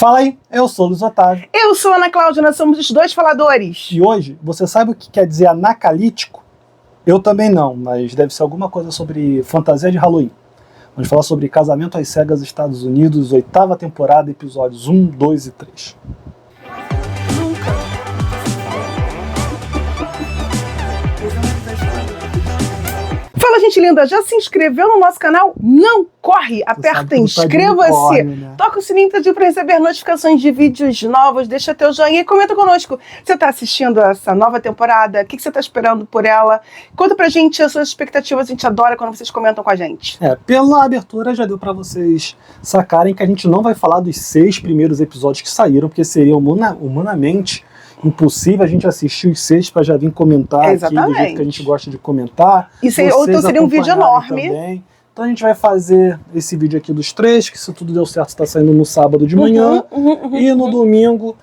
Fala aí, eu sou o Luiz Otávio. Eu sou a Ana Cláudia, nós somos os dois faladores. E hoje, você sabe o que quer dizer anacalítico? Eu também não, mas deve ser alguma coisa sobre fantasia de Halloween. Vamos falar sobre Casamento às Cegas Estados Unidos, 8ª temporada, episódios 1, 2 e 3. Fala, gente linda, já se inscreveu no nosso canal? Não corre! Aperta inscreva-se, né? Toca o sininho para receber notificações de vídeos novos, deixa teu joinha e comenta conosco. Você está assistindo essa nova temporada? O que você está esperando por ela? Conta pra gente as suas expectativas, a gente adora quando vocês comentam com a gente. Pela abertura já deu para vocês sacarem que a gente não vai falar dos 6 primeiros episódios que saíram, porque seria humanamente impossível a gente assistir os 6 para já vir comentar aqui do jeito que a gente gosta de comentar. Ou seria um vídeo enorme. Também. Então a gente vai fazer esse vídeo aqui dos 3, que se tudo deu certo está saindo no sábado de manhã. E no domingo,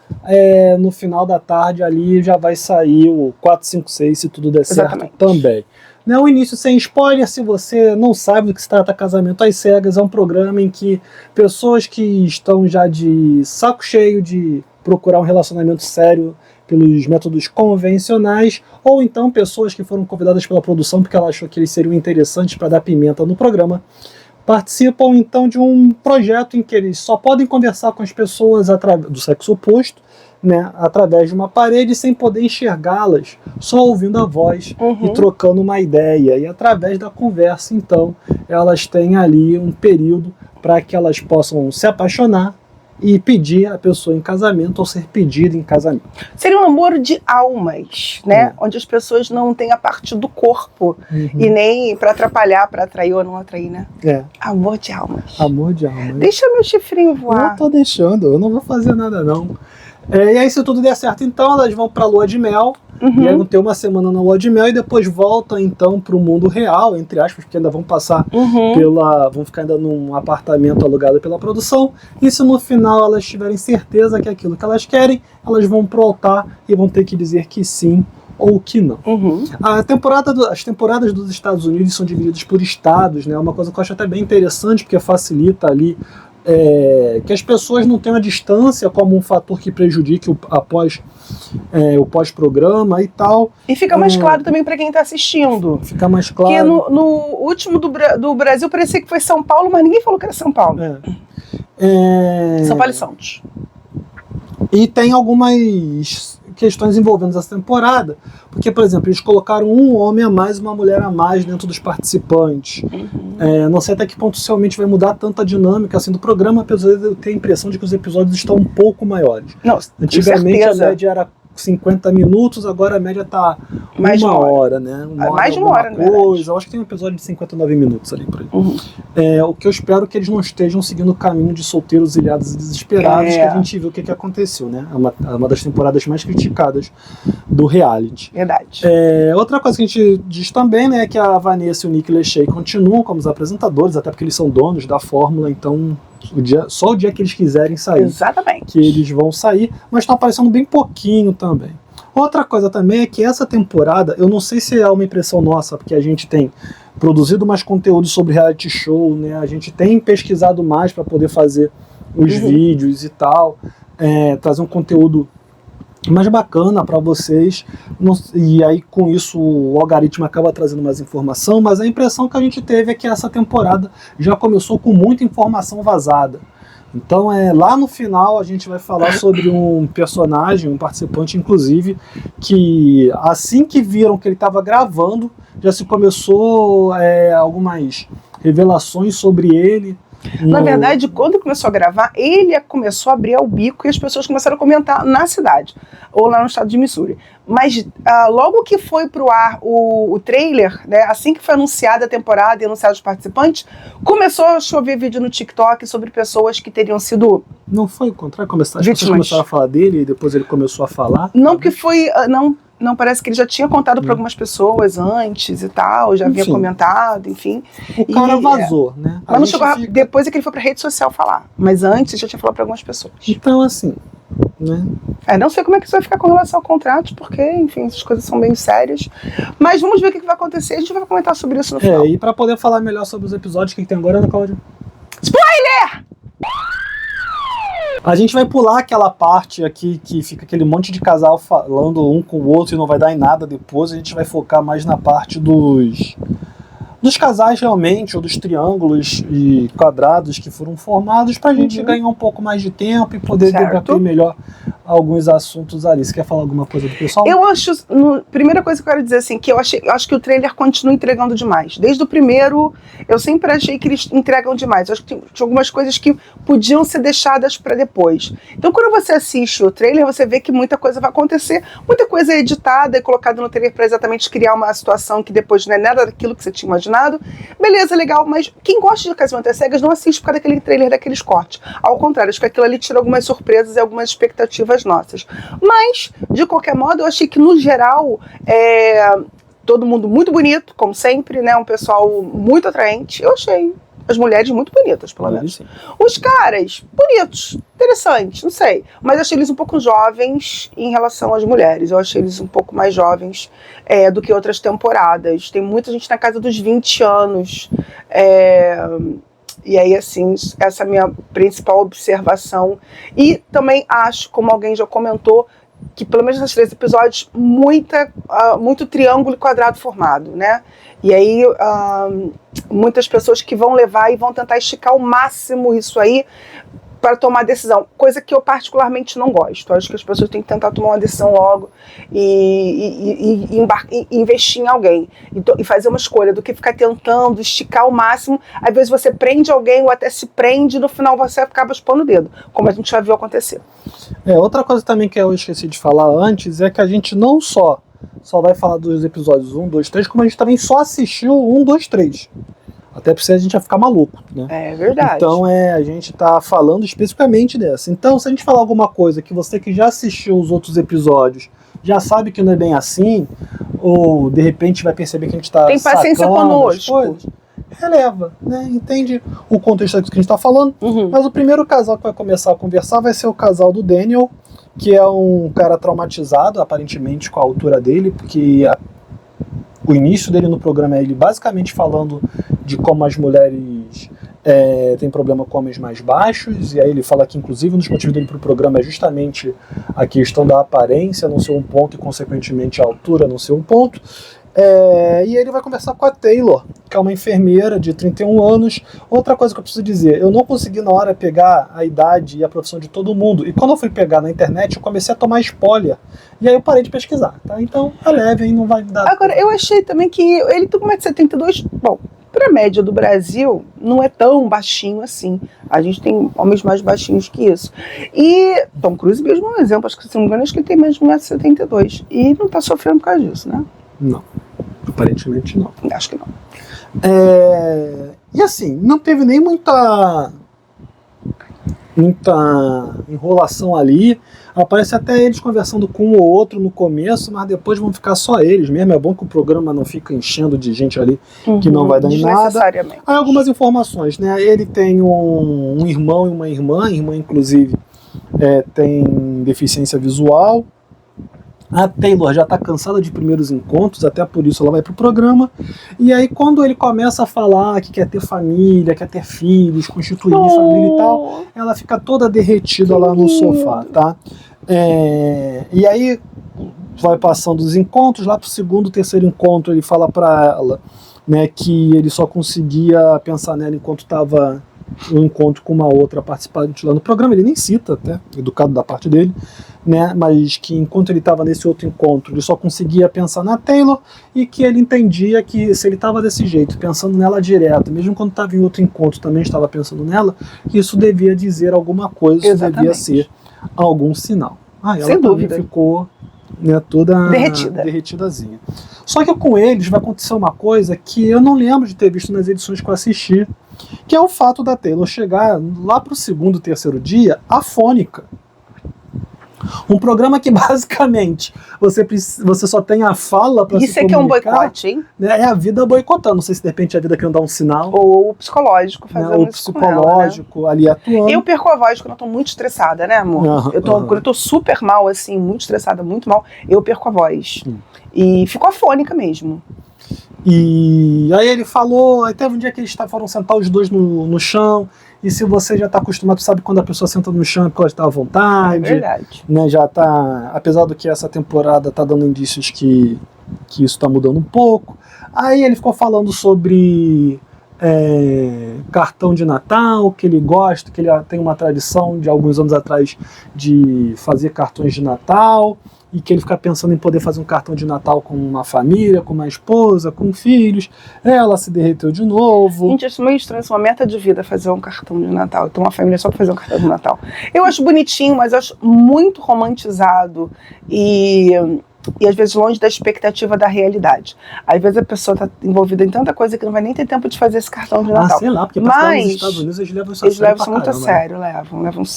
no final da tarde ali, já vai sair o 4, 5, 6, se tudo der certo também. O início sem spoiler, se você não sabe do que se trata Casamento às Cegas, é um programa em que pessoas que estão já de saco cheio de procurar um relacionamento sério pelos métodos convencionais, ou então pessoas que foram convidadas pela produção porque ela achou que eles seriam interessantes para dar pimenta no programa, participam então de um projeto em que eles só podem conversar com as pessoas do sexo oposto, né, através de uma parede, sem poder enxergá-las, só ouvindo a voz e trocando uma ideia. E através da conversa, então, elas têm ali um período para que elas possam se apaixonar e pedir a pessoa em casamento ou ser pedida em casamento. Seria um namoro de almas, né? Onde as pessoas não têm a parte do corpo e nem para atrapalhar, para atrair ou não atrair, né? Amor de almas. Amor de almas. Deixa meu chifrinho voar. Eu tô deixando, eu não vou fazer nada não. E aí, se tudo der certo, então, elas vão pra lua de mel, e aí vão ter uma semana na lua de mel, e depois voltam, então, pro mundo real, entre aspas, porque ainda vão passar vão ficar ainda num apartamento alugado pela produção, e se no final elas tiverem certeza que é aquilo que elas querem, elas vão pro altar e vão ter que dizer que sim ou que não. As temporadas dos Estados Unidos são divididas por estados, né? Uma coisa que eu acho até bem interessante, porque facilita ali que as pessoas não tenham a distância como um fator que prejudique o pós-programa e tal. E fica mais claro também para quem está assistindo. Fica mais claro. Porque no último do Brasil parecia que foi São Paulo, mas ninguém falou que era São Paulo. São Paulo e Santos. E tem algumas questões envolvendo essa temporada, porque, por exemplo, eles colocaram um homem a mais e uma mulher a mais dentro dos participantes. Não sei até que ponto realmente vai mudar tanta dinâmica assim do programa, apesar de eu ter a impressão de que os episódios estão um pouco maiores. Antigamente a média era 50 minutos, agora a média tá mais uma hora, né? Mais de uma hora, coisa. Eu acho que tem um episódio de 59 minutos ali por aí. O que eu espero é que eles não estejam seguindo o caminho de solteiros, ilhados e desesperados, que a gente viu o que aconteceu, né? Uma das temporadas mais criticadas do reality. Verdade. Outra coisa que a gente diz também, né, é que a Vanessa e o Nick Lachey continuam como os apresentadores, até porque eles são donos da fórmula, então só o dia que eles quiserem sair. Exatamente. Que eles vão sair, mas estão aparecendo bem pouquinho também. Outra coisa também é que essa temporada, eu não sei se é uma impressão nossa, porque a gente tem produzido mais conteúdo sobre reality show, né? A gente tem pesquisado mais para poder fazer os vídeos e tal, trazer um conteúdo mais bacana para vocês, e aí com isso o algoritmo acaba trazendo mais informação, mas a impressão que a gente teve é que essa temporada já começou com muita informação vazada. Então lá no final a gente vai falar sobre um personagem, um participante inclusive, que assim que viram que ele estava gravando, já se começou algumas revelações sobre ele. Na verdade, quando começou a gravar, ele começou a abrir o bico e as pessoas começaram a comentar na cidade, ou lá no estado de Missouri. Mas logo que foi pro ar o trailer, né, assim que foi anunciada a temporada e anunciados os participantes, começou a chover vídeo no TikTok sobre pessoas que teriam sido... Não foi o contrário? As pessoas começaram a falar dele e depois ele começou a falar? Não, porque foi... Não, parece que ele já tinha contado para algumas pessoas antes e tal, já havia comentado, enfim. O cara vazou, né? Mas não chegou depois é que ele foi pra rede social falar. Mas antes ele já tinha falado para algumas pessoas. Então, assim, né? Não sei como é que isso vai ficar com relação ao contrato, porque, enfim, essas coisas são bem sérias. Mas vamos ver o que vai acontecer, a gente vai comentar sobre isso no final. E para poder falar melhor sobre os episódios, o que tem agora, Ana Cláudia? Spoiler! A gente vai pular aquela parte aqui que fica aquele monte de casal falando um com o outro e não vai dar em nada depois. A gente vai focar mais na parte dos casais realmente, ou dos triângulos e quadrados que foram formados, pra gente ganhar um pouco mais de tempo e poder debater melhor alguns assuntos ali. Você quer falar alguma coisa do pessoal? Eu acho, primeira coisa que eu quero dizer assim, que eu acho que o trailer continua entregando demais. Desde o primeiro, eu sempre achei que eles entregam demais. Eu acho que tinha algumas coisas que podiam ser deixadas para depois. Então, quando você assiste o trailer, você vê que muita coisa vai acontecer, muita coisa é editada e colocada no trailer para exatamente criar uma situação que depois não é nada daquilo que você tinha imaginado. Beleza, legal, mas quem gosta de Casamento às Cegas não assiste por causa daquele trailer, daqueles cortes. Ao contrário, acho que aquilo ali tira algumas surpresas e algumas expectativas nossas. Mas, de qualquer modo, eu achei que, no geral, todo mundo muito bonito, como sempre, né? Um pessoal muito atraente. Eu achei as mulheres muito bonitas, pelo menos. Os caras, bonitos, interessantes, não sei. Mas eu achei eles um pouco jovens em relação às mulheres. Eu achei eles um pouco mais jovens do que outras temporadas. Tem muita gente na casa dos 20 anos. E aí, assim, essa é a minha principal observação. E também acho, como alguém já comentou, que pelo menos nesses 3 episódios, muito triângulo e quadrado formado, né? E aí, muitas pessoas que vão levar e vão tentar esticar ao máximo isso aí para tomar decisão, coisa que eu particularmente não gosto. Eu acho que as pessoas têm que tentar tomar uma decisão logo e investir em alguém e fazer uma escolha, do que ficar tentando esticar ao máximo. Às vezes você prende alguém ou até se prende, no final você acaba expondo o dedo, como a gente já viu acontecer. Outra coisa também que eu esqueci de falar antes é que a gente não só vai falar dos episódios 1, 2, 3, como a gente também só assistiu 1, 2, 3. Até porque a gente ia ficar maluco, né? É verdade. Então a gente tá falando especificamente dessa. Então, se a gente falar alguma coisa que você que já assistiu os outros episódios já sabe que não é bem assim, ou de repente vai perceber que a gente tá tem paciência conosco, releva, né? Entende o contexto que a gente tá falando. Mas o primeiro casal que vai começar a conversar vai ser o casal do Daniel, que é um cara traumatizado, aparentemente, com a altura dele, porque o início dele no programa é ele basicamente falando de como as mulheres têm problema com homens mais baixos, e aí ele fala que, inclusive, um dos motivos dele para o programa é justamente a questão da aparência não ser um ponto e, consequentemente, a altura não ser um ponto. E ele vai conversar com a Taylor, que é uma enfermeira de 31 anos. Outra coisa que eu preciso dizer, eu não consegui na hora pegar a idade e a profissão de todo mundo, e quando eu fui pegar na internet eu comecei a tomar spoiler, e aí eu parei de pesquisar, tá? Então a leve aí, não vai me dar... Agora, eu achei também que ele tem 1,72 m, bom, para a média do Brasil não é tão baixinho assim. A gente tem homens mais baixinhos que isso. E Tom Cruise mesmo é um exemplo, acho que, se não me engano, acho que ele tem mais de 1,72 m e não tá sofrendo por causa disso, né? Não, aparentemente não. Acho que não. E assim, não teve nem muita enrolação ali. Aparece até eles conversando com um ou outro no começo, mas depois vão ficar só eles mesmo. É bom que o programa não fica enchendo de gente ali que não vai dar em nada. Aí algumas informações, né? Ele tem um irmão e uma irmã. A irmã, inclusive, tem deficiência visual. A Taylor já está cansada de primeiros encontros, até por isso ela vai pro programa. E aí, quando ele começa a falar que quer ter família, quer ter filhos, constituir família e tal, ela fica toda derretida lá no sofá, tá? E aí vai passando os encontros. Lá pro segundo, terceiro encontro, ele fala para ela, né, que ele só conseguia pensar nela enquanto estava um encontro com uma outra participante lá no programa. Ele nem cita, até, educado da parte dele, né, mas que enquanto ele estava nesse outro encontro, ele só conseguia pensar na Taylor, e que ele entendia que se ele estava desse jeito, pensando nela direto, mesmo quando estava em outro encontro também estava pensando nela, que isso devia dizer alguma coisa, isso devia ser algum sinal. Ela sem dúvida também ficou, né, toda derretidazinha. Só que com eles vai acontecer uma coisa que eu não lembro de ter visto nas edições que eu assisti, que é o fato da Taylor chegar lá pro segundo, terceiro dia afônica. Um programa que basicamente você só tem a fala para se comunicar. Isso é que é um boicote, hein? É a vida boicotando. Não sei se de repente a vida quer dar um sinal. Ou o psicológico fazendo isso. O psicológico ali atuando. Eu perco a voz quando eu tô muito estressada, né, amor? Quando eu tô super mal, assim, muito estressada, muito mal, eu perco a voz. E fico afônica mesmo. E aí ele falou, aí teve um dia que eles foram sentar os dois no chão, E se você já tá acostumado, sabe quando a pessoa senta no chão é porque ela está à vontade. É verdade. Né, já tá, apesar do que essa temporada tá dando indícios que isso tá mudando um pouco. Aí ele ficou falando sobre cartão de Natal, que ele gosta, que ele tem uma tradição de alguns anos atrás de fazer cartões de Natal, e que ele fica pensando em poder fazer um cartão de Natal com uma família, com uma esposa, com filhos. Ela se derreteu de novo. Gente, acho meio estranho, isso é uma meta de vida fazer um cartão de Natal, ter uma família só pra fazer um cartão de Natal. Eu acho bonitinho, mas eu acho muito romantizado e às vezes longe da expectativa da realidade. Às vezes a pessoa está envolvida em tanta coisa que não vai nem ter tempo de fazer esse cartão de Natal. Sei lá, porque mas nos Estados Unidos eles levam isso eles levam isso muito a sério,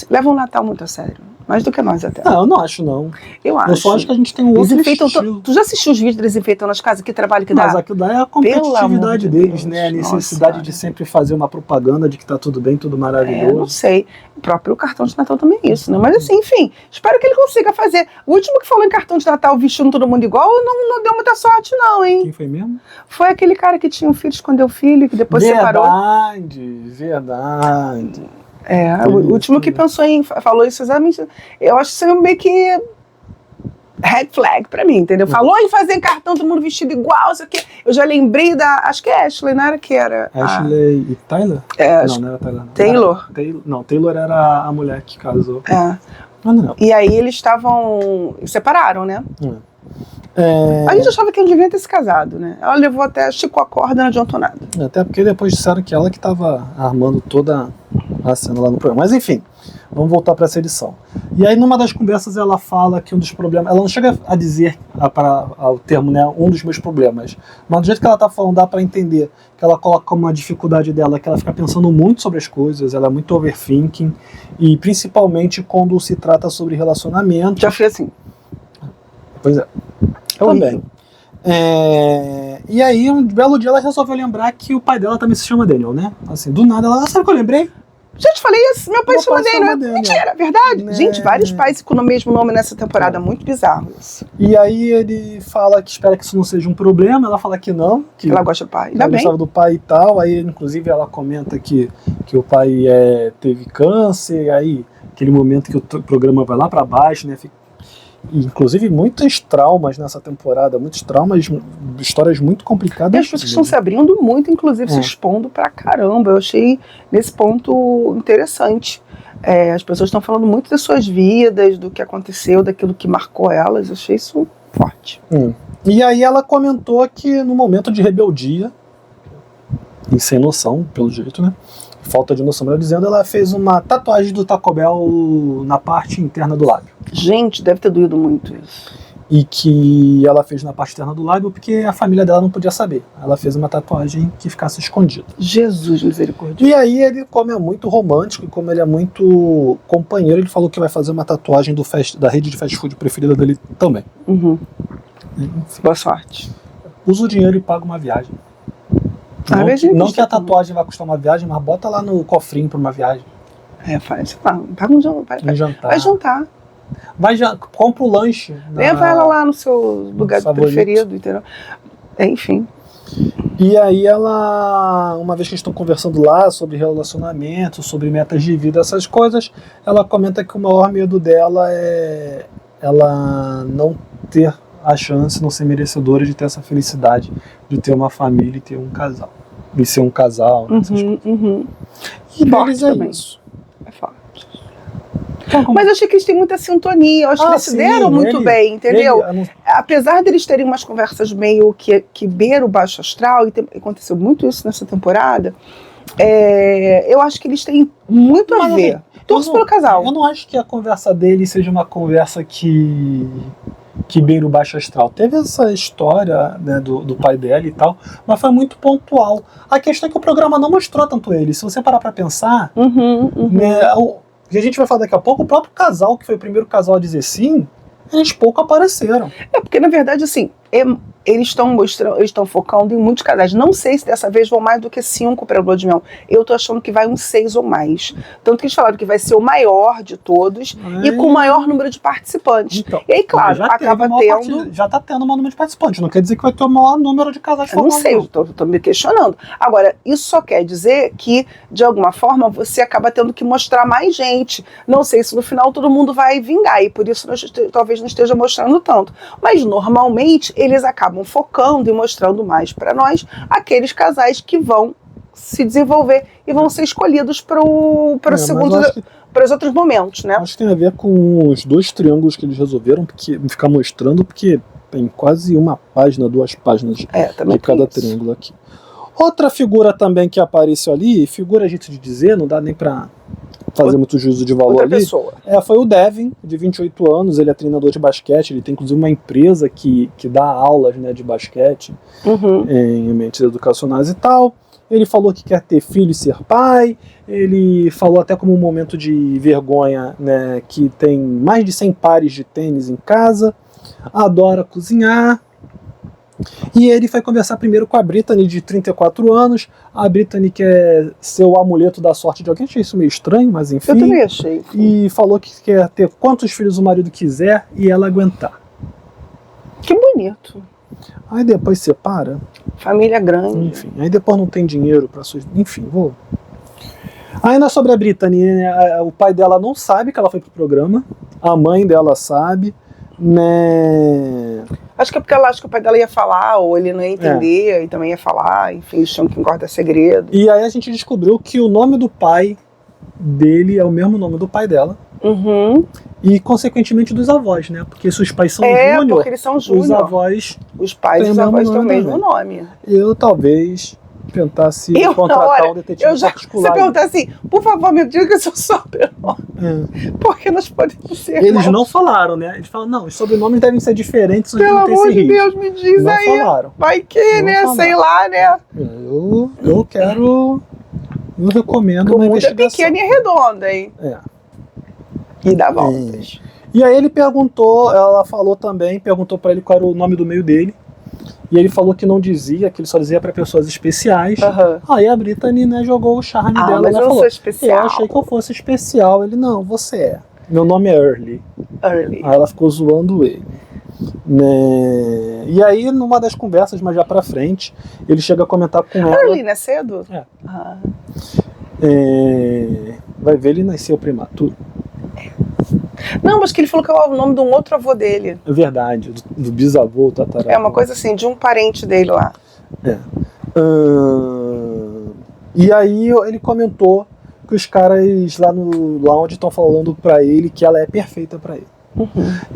levam o Natal muito a sério. Mais do que nós até. Não, eu não acho, não. Eu acho. Eu só acho que a gente tem um outro estilo. Tu já assistiu os vídeos deles enfeitando as casas? Que trabalho que dá? Mas aquilo daí é a competitividade deles, né? A necessidade de sempre fazer uma propaganda de que tá tudo bem, tudo maravilhoso. Não sei. O próprio cartão de Natal também é isso, né? Mas assim, enfim, espero que ele consiga fazer. O último que falou em cartão de Natal vestindo todo mundo igual, não deu muita sorte, não, hein? Quem foi mesmo? Foi aquele cara que tinha um filho, escondeu o filho, que depois separou. Verdade. O último que falou isso exatamente. Eu acho isso meio que red flag pra mim, entendeu? Falou em fazer cartão, todo mundo vestido igual, isso aqui. Eu já lembrei acho que é Ashley, não era que era? Ashley e Tyler? Não era Tyler. Não. Taylor? Não, Taylor era a mulher que casou. Não. E aí eles separaram, né? A gente achava que eles deviam ter se casado, né? Ela levou até esticou a corda, não adiantou nada. Até porque depois disseram que ela que estava armando toda a cena lá no programa. Mas enfim, vamos voltar para essa edição. E aí numa das conversas ela fala que um dos problemas... Ela não chega a dizer o termo, né, um dos meus problemas. Mas do jeito que ela tá falando dá para entender que ela coloca como uma dificuldade dela, que ela fica pensando muito sobre as coisas, ela é muito overthinking. E principalmente quando se trata sobre relacionamento. Já fui assim. Pois é. Eu também. E aí, um belo dia, ela resolveu lembrar que o pai dela também se chama Daniel, né? Assim, do nada, ela sabe o que eu lembrei? Já te falei isso, meu pai se chama Daniel. Mentira, verdade? Gente, vários pais com o mesmo nome nessa temporada, muito bizarro isso. E aí ele fala que espera que isso não seja um problema, ela fala que não. Que ela gosta do pai, ainda bem. Ela gostava do pai e tal, aí inclusive ela comenta que o pai teve câncer, aí aquele momento que o programa vai lá pra baixo, né? Inclusive muitos traumas nessa temporada, muitos traumas, histórias muito complicadas. E as pessoas estão se abrindo muito, inclusive se expondo pra caramba. Eu achei nesse ponto interessante. As pessoas estão falando muito das suas vidas, do que aconteceu, daquilo que marcou elas. Eu achei isso forte. E aí ela comentou que no momento de rebeldia, e sem noção, pelo jeito, né? Falta de noção, melhor dizendo, ela fez uma tatuagem do Taco Bell na parte interna do lábio. Gente, deve ter doído muito isso. E que ela fez na parte interna do lábio porque a família dela não podia saber. Ela fez uma tatuagem que ficasse escondida. Jesus misericórdia. E aí ele, como é muito romântico e como ele é muito companheiro, ele falou que vai fazer uma tatuagem da rede de fast food preferida dele também. Boa sorte. Usa o dinheiro e paga uma viagem. Não que a tatuagem vai custar uma viagem, mas bota lá no cofrinho para uma viagem. Faz. Paga um jantar. Vai jantar. Compra o lanche. Vai ela lá no seu lugar preferido, entendeu? Enfim. E aí ela, uma vez que estão conversando lá sobre relacionamento, sobre metas de vida, essas coisas, ela comenta que o maior medo dela é ela não ter a chance, não ser merecedora de ter essa felicidade, de ter uma família e ter um casal. De ser um casal, né, essas coisas. E deles é isso. É forte. Mas eu achei que eles têm muita sintonia, eu acho que eles se deram muito bem, entendeu? Apesar deles terem umas conversas meio que beiram o baixo astral, e aconteceu muito isso nessa temporada, eu acho que eles têm muito a ver. Torço pelo casal. Eu não acho que a conversa deles seja uma conversa que beira o baixo astral. Teve essa história, né, do pai dela e tal, mas foi muito pontual. A questão é que o programa não mostrou tanto ele. Se você parar pra pensar, né, a gente vai falar daqui a pouco, o próprio casal, que foi o primeiro casal a dizer sim, eles pouco apareceram. Porque na verdade, assim, eles estão focando em muitos casais. Não sei se dessa vez vão mais do que 5 para o Lua de Mel. Eu tô achando que vai uns 6 ou mais. Tanto que eles falaram que vai ser o maior de todos e com o maior número de participantes. Então, e aí, claro, acaba tendo... Já tá tendo o maior número de participantes. Não quer dizer que vai ter o maior número de casais formados. Eu não sei, eu tô me questionando. Agora, isso só quer dizer que, de alguma forma, você acaba tendo que mostrar mais gente. Não sei se no final todo mundo vai vingar, e por isso talvez não esteja mostrando tanto. Mas, normalmente, eles acabam focando e mostrando mais para nós aqueles casais que vão se desenvolver e vão ser escolhidos para os outros momentos, né? Acho que tem a ver com os 2 triângulos que eles resolveram ficar mostrando, porque tem quase uma página, 2 páginas de cada triângulo aqui. Outra figura também que apareceu ali, figura a jeito de dizer, não dá nem pra fazer muito juízo de valor ali. Pessoa. Foi o Devin, de 28 anos, ele é treinador de basquete, ele tem inclusive uma empresa que dá aulas, né, de basquete em ambientes educacionais e tal. Ele falou que quer ter filho e ser pai, ele falou até como um momento de vergonha, né, que tem mais de 100 pares de tênis em casa, adora cozinhar. E ele foi conversar primeiro com a Brittany, de 34 anos. A Brittany quer ser o amuleto da sorte de alguém. Achei isso meio estranho, mas enfim. Eu também achei. E falou que quer ter quantos filhos o marido quiser e ela aguentar. Que bonito. Aí depois separa. Família grande. Enfim, aí depois não tem dinheiro para suas... Enfim, vou... Ainda sobre a Brittany, né, o pai dela não sabe que ela foi pro programa. A mãe dela sabe, né... Acho que é porque ela acha que o pai dela ia falar, ou ele não ia entender, e também ia falar, enfim, eles tinham que guardar segredo. E aí a gente descobriu que o nome do pai dele é o mesmo nome do pai dela. E, consequentemente, dos avós, né? Porque se os pais são júnior, porque eles são júnior. os avós... Os pais e os avós têm o mesmo nome. Eu, talvez, tentasse contratar um detetive particular. Você perguntar assim, por favor, me diga seu sobrenome. Porque nós podemos ser Eles irmãos. Não falaram, né? Eles falam, não, os sobrenomes devem ser diferentes. Pelo amor de Deus, me diz não aí. Falaram. Vai que, né? Falaram. Sei lá, né? Eu quero... Eu recomendo uma investigação. É pequena e redonda, hein? E dá voltas. E aí ele perguntou, ela falou também, perguntou pra ele qual era o nome do meio dele. E ele falou que não dizia, que ele só dizia pra pessoas especiais. Aí a Brittany, né, jogou o charme dela. Mas eu sou especial. Eu achei que eu fosse especial. Ele, não, você é. Meu nome é Early. Aí ela ficou zoando ele. Né? E aí, numa das conversas, mas já pra frente, ele chega a comentar com ela... Early, né? Cedo? Vai ver, ele nasceu prematuro. Não, mas que ele falou que é o nome de um outro avô dele. É verdade, do bisavô, tataravô. É uma coisa assim, de um parente dele lá. E aí ele comentou que os caras lá no lounge estão falando pra ele que ela é perfeita pra ele.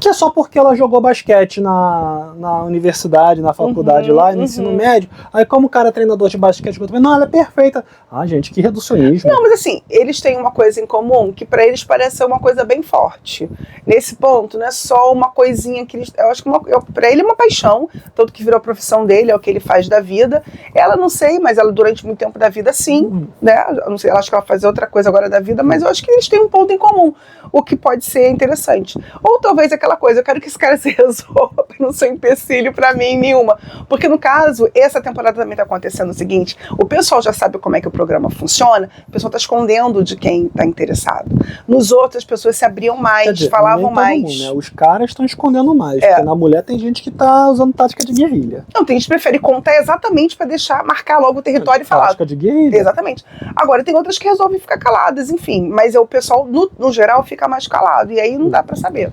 Que é só porque ela jogou basquete na universidade, na faculdade lá, no ensino médio. Aí como o cara é treinador de basquete, não, ela é perfeita. Gente, que reducionismo. Não, mas assim, eles têm uma coisa em comum que pra eles parece ser uma coisa bem forte. Nesse ponto, não é só uma coisinha que eles... Eu acho que pra ele é uma paixão, tanto que virou a profissão dele, é o que ele faz da vida. Ela não sei, mas ela durante muito tempo da vida sim, né? Eu não sei, ela acho que ela faz outra coisa agora da vida, mas eu acho que eles têm um ponto em comum, o que pode ser interessante. Ou talvez aquela coisa, eu quero que esse cara se resolva pra não ser um empecilho pra mim nenhuma. Porque no caso, essa temporada também tá acontecendo o seguinte, o pessoal já sabe como é que o programa funciona, o pessoal tá escondendo de quem tá interessado. Nos outros, as pessoas se abriam mais, falavam mais. Mundo, né? Os caras estão escondendo mais, porque na mulher tem gente que tá usando tática de guerrilha. Não, tem gente que prefere contar exatamente pra deixar, marcar logo o território e falar. Tática de guerrilha. Exatamente. Agora, tem outras que resolvem ficar caladas, enfim, mas o pessoal, no geral, fica mais calado, e aí não dá pra saber.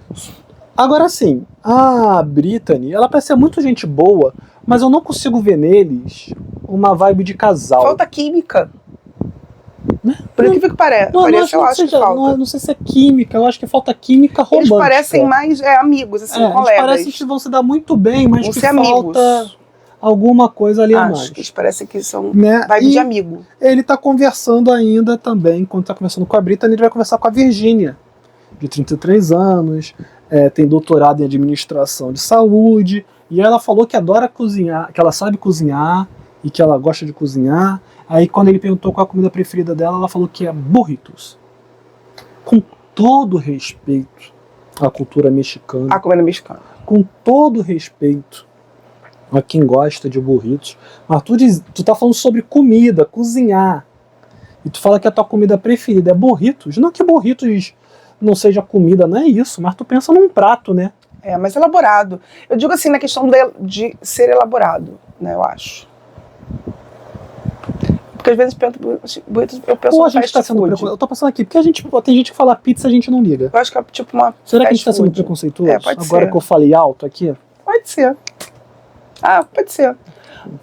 Agora sim, a Brittany, ela parece ser muito gente boa, mas eu não consigo ver neles uma vibe de casal. Falta química. Por incrível que pareça, eu acho que falta. Não sei se é química, eu acho que falta química romântica. Eles parecem mais amigos, assim, colegas. Eles parecem que vão se dar muito bem, mas que falta alguma coisa ali a mais. Acho que eles parecem que são né? vibe de amigo. Ele tá conversando ainda também, quando tá conversando com a Brittany, ele vai conversar com a Virginia, de 33 anos, tem doutorado em administração de saúde, e ela falou que adora cozinhar, que ela sabe cozinhar e que ela gosta de cozinhar. Aí quando ele perguntou qual a comida preferida dela, ela falou que é burritos. Com todo respeito à cultura mexicana. A comida mexicana. Com todo respeito a quem gosta de burritos. Mas tu tá falando sobre comida, cozinhar. E tu fala que a tua comida preferida é burritos. Não que burritos não seja comida, não é isso. Mas tu pensa num prato, né? É, mas elaborado. Eu digo assim, na questão de ser elaborado, né, eu acho. Porque às vezes burritos, eu penso Ou a no gente fast tá sendo food. preconceituoso. Eu tô pensando aqui, porque tem gente que fala pizza e a gente não liga. Eu acho que é tipo uma Será que a gente fast tá sendo food. preconceituoso? É, pode Agora ser. que eu falei alto aqui? Pode ser. Ah, pode ser.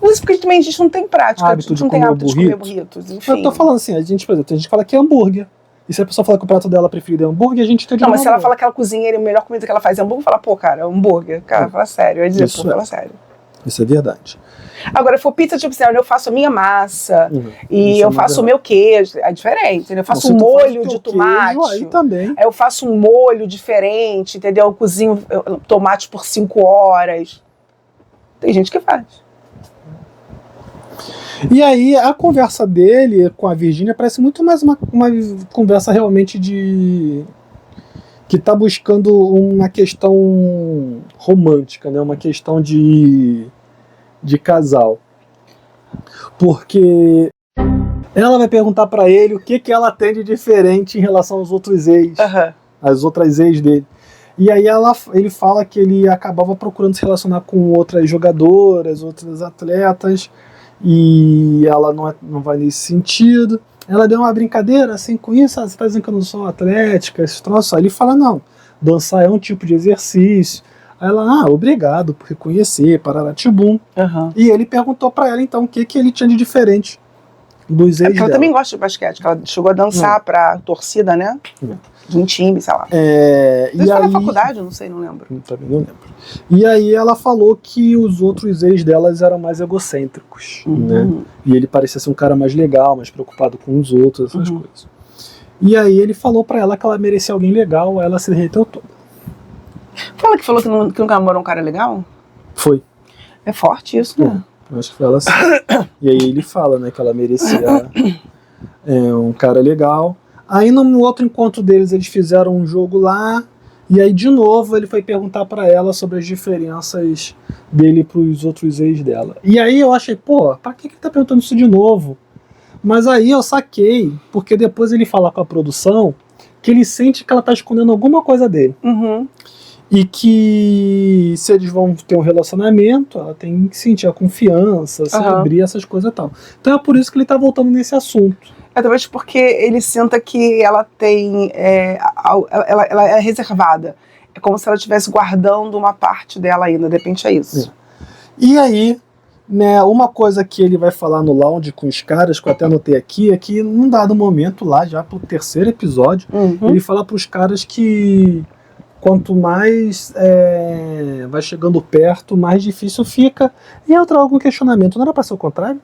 Mas porque também a gente não tem prática, a Hábito gente de não tem comer hábito de comer burritos, enfim. Eu tô falando assim, a gente, por exemplo, tem gente que fala que é hambúrguer. E se a pessoa fala que o prato dela preferido é hambúrguer, a gente tem de Não, mas se ela fala que ela cozinha e a melhor comida que ela faz é hambúrguer, fala, pô, cara, hambúrguer. Cara, fala sério. Eu ia dizer, Isso pô, é. fala sério. Isso é verdade. Agora, se for pizza, tipo assim, eu faço a minha massa e Isso é eu uma faço o verdade. meu queijo. É diferente, entendeu? Eu faço Se um tu faz molho teu de tomate. queijo, aí também. Aí eu faço um molho diferente, entendeu? Eu cozinho tomate por 5 horas. Tem gente que faz. E aí, a conversa dele com a Virgínia parece muito mais uma conversa realmente de... que tá buscando uma questão romântica, né? Uma questão de casal. Porque ela vai perguntar pra ele o que ela tem de diferente em relação aos outros ex, as outras ex dele. E aí ele fala que ele acabava procurando se relacionar com outras jogadoras, outras atletas, e ela não vai nesse sentido. Ela deu uma brincadeira assim com isso, você tá dizendo que eu não sou atlética, esse troço. Aí ele fala, não, dançar é um tipo de exercício. Aí ela, obrigado por reconhecer, pararatibum. E ele perguntou pra ela então o que ele tinha de diferente dos ex Porque ela dela. também gosta de basquete, que ela chegou a dançar pra torcida, né? De um time, sei lá. E foi aí, na faculdade, não sei, não lembro. Também não lembro. E aí ela falou que os outros ex delas eram mais egocêntricos, né? E ele parecia ser um cara mais legal, mais preocupado com os outros, essas coisas. E aí ele falou pra ela que ela merecia alguém legal, aí ela se derreteu toda. Foi ela que falou que nunca namorou um cara legal? Foi. É forte isso, né? Acho que foi ela assim. E aí ele fala, né, que ela merecia um cara legal. Aí no outro encontro deles, eles fizeram um jogo lá, e aí de novo ele foi perguntar pra ela sobre as diferenças dele pros outros ex dela. E aí eu achei, pô, pra que ele tá perguntando isso de novo? Mas aí eu saquei, porque depois ele fala com a produção que ele sente que ela tá escondendo alguma coisa dele. E que se eles vão ter um relacionamento, ela tem que sentir a confiança, se abrir, essas coisas e tal. Então é por isso que ele tá voltando nesse assunto. É talvez porque ele sinta que ela tem. Ela é reservada. É como se ela estivesse guardando uma parte dela ainda, de repente é isso. E aí, né, uma coisa que ele vai falar no lounge com os caras, que eu até anotei aqui, é que num dado momento lá, já pro terceiro episódio, ele fala pros caras que quanto mais vai chegando perto, mais difícil fica. E eu trago um questionamento, não era pra ser o contrário?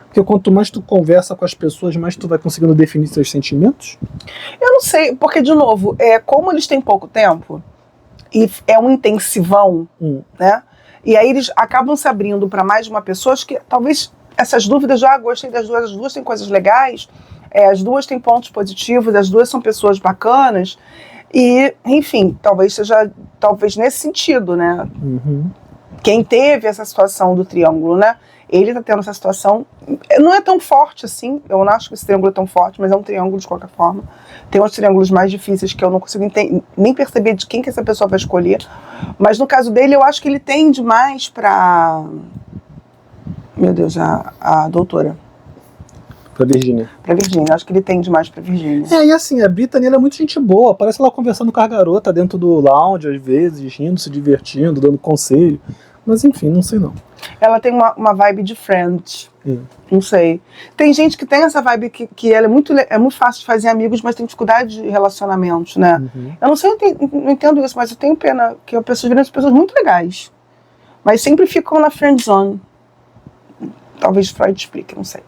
Porque quanto mais tu conversa com as pessoas, mais tu vai conseguindo definir seus sentimentos? Eu não sei, porque, de novo, como eles têm pouco tempo, e é um intensivão, né? E aí eles acabam se abrindo para mais de uma pessoa, acho que talvez essas dúvidas, gostei das duas, as duas têm coisas legais, as duas têm pontos positivos, as duas são pessoas bacanas, e, enfim, talvez nesse sentido, né? Quem teve essa situação do triângulo, né? Ele tá tendo essa situação, não é tão forte assim, eu não acho que esse triângulo é tão forte, mas é um triângulo de qualquer forma. Tem outros triângulos mais difíceis que eu não consigo nem perceber de quem que essa pessoa vai escolher, mas no caso dele eu acho que ele tende mais pra... Meu Deus, a doutora. Pra Virgínia. Pra Virgínia, eu acho que ele tende mais pra Virgínia. E assim, a Brittany ela é muito gente boa, parece ela conversando com a garota dentro do lounge, às vezes, rindo, se divertindo, dando conselho, mas enfim, não sei não. Ela tem uma vibe de friend. Não sei. Tem gente que tem essa vibe que ela é muito fácil de fazer amigos, mas tem dificuldade de relacionamentos, né? Eu não sei, não entendo isso, mas eu tenho pena que as pessoas viram pessoas muito legais. Mas sempre ficam na friend zone. Talvez Freud explique, não sei.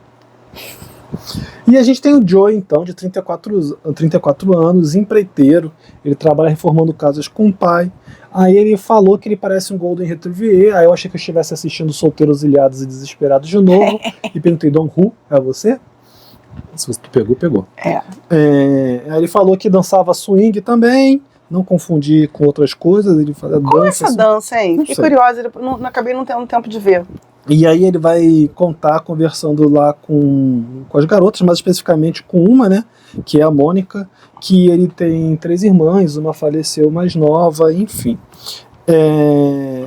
E a gente tem o Joey, então, de 34 anos, empreiteiro. Ele trabalha reformando casas com o pai. Aí ele falou que ele parece um Golden Retriever. Aí eu achei que eu estivesse assistindo Solteiros, Ilhados e Desesperados de novo. E perguntei, Don Who, é você? Se você pegou, pegou. Aí ele falou que dançava swing também. não confundir com outras coisas. Ele faz a Qual é dança. essa dança, hein? Fiquei sei. curiosa, não acabei não tendo tempo de ver. E aí ele vai contar, conversando lá com as garotas, mais especificamente com uma, né, que é a Mônica, que ele tem 3 irmãs, uma faleceu mais nova, enfim.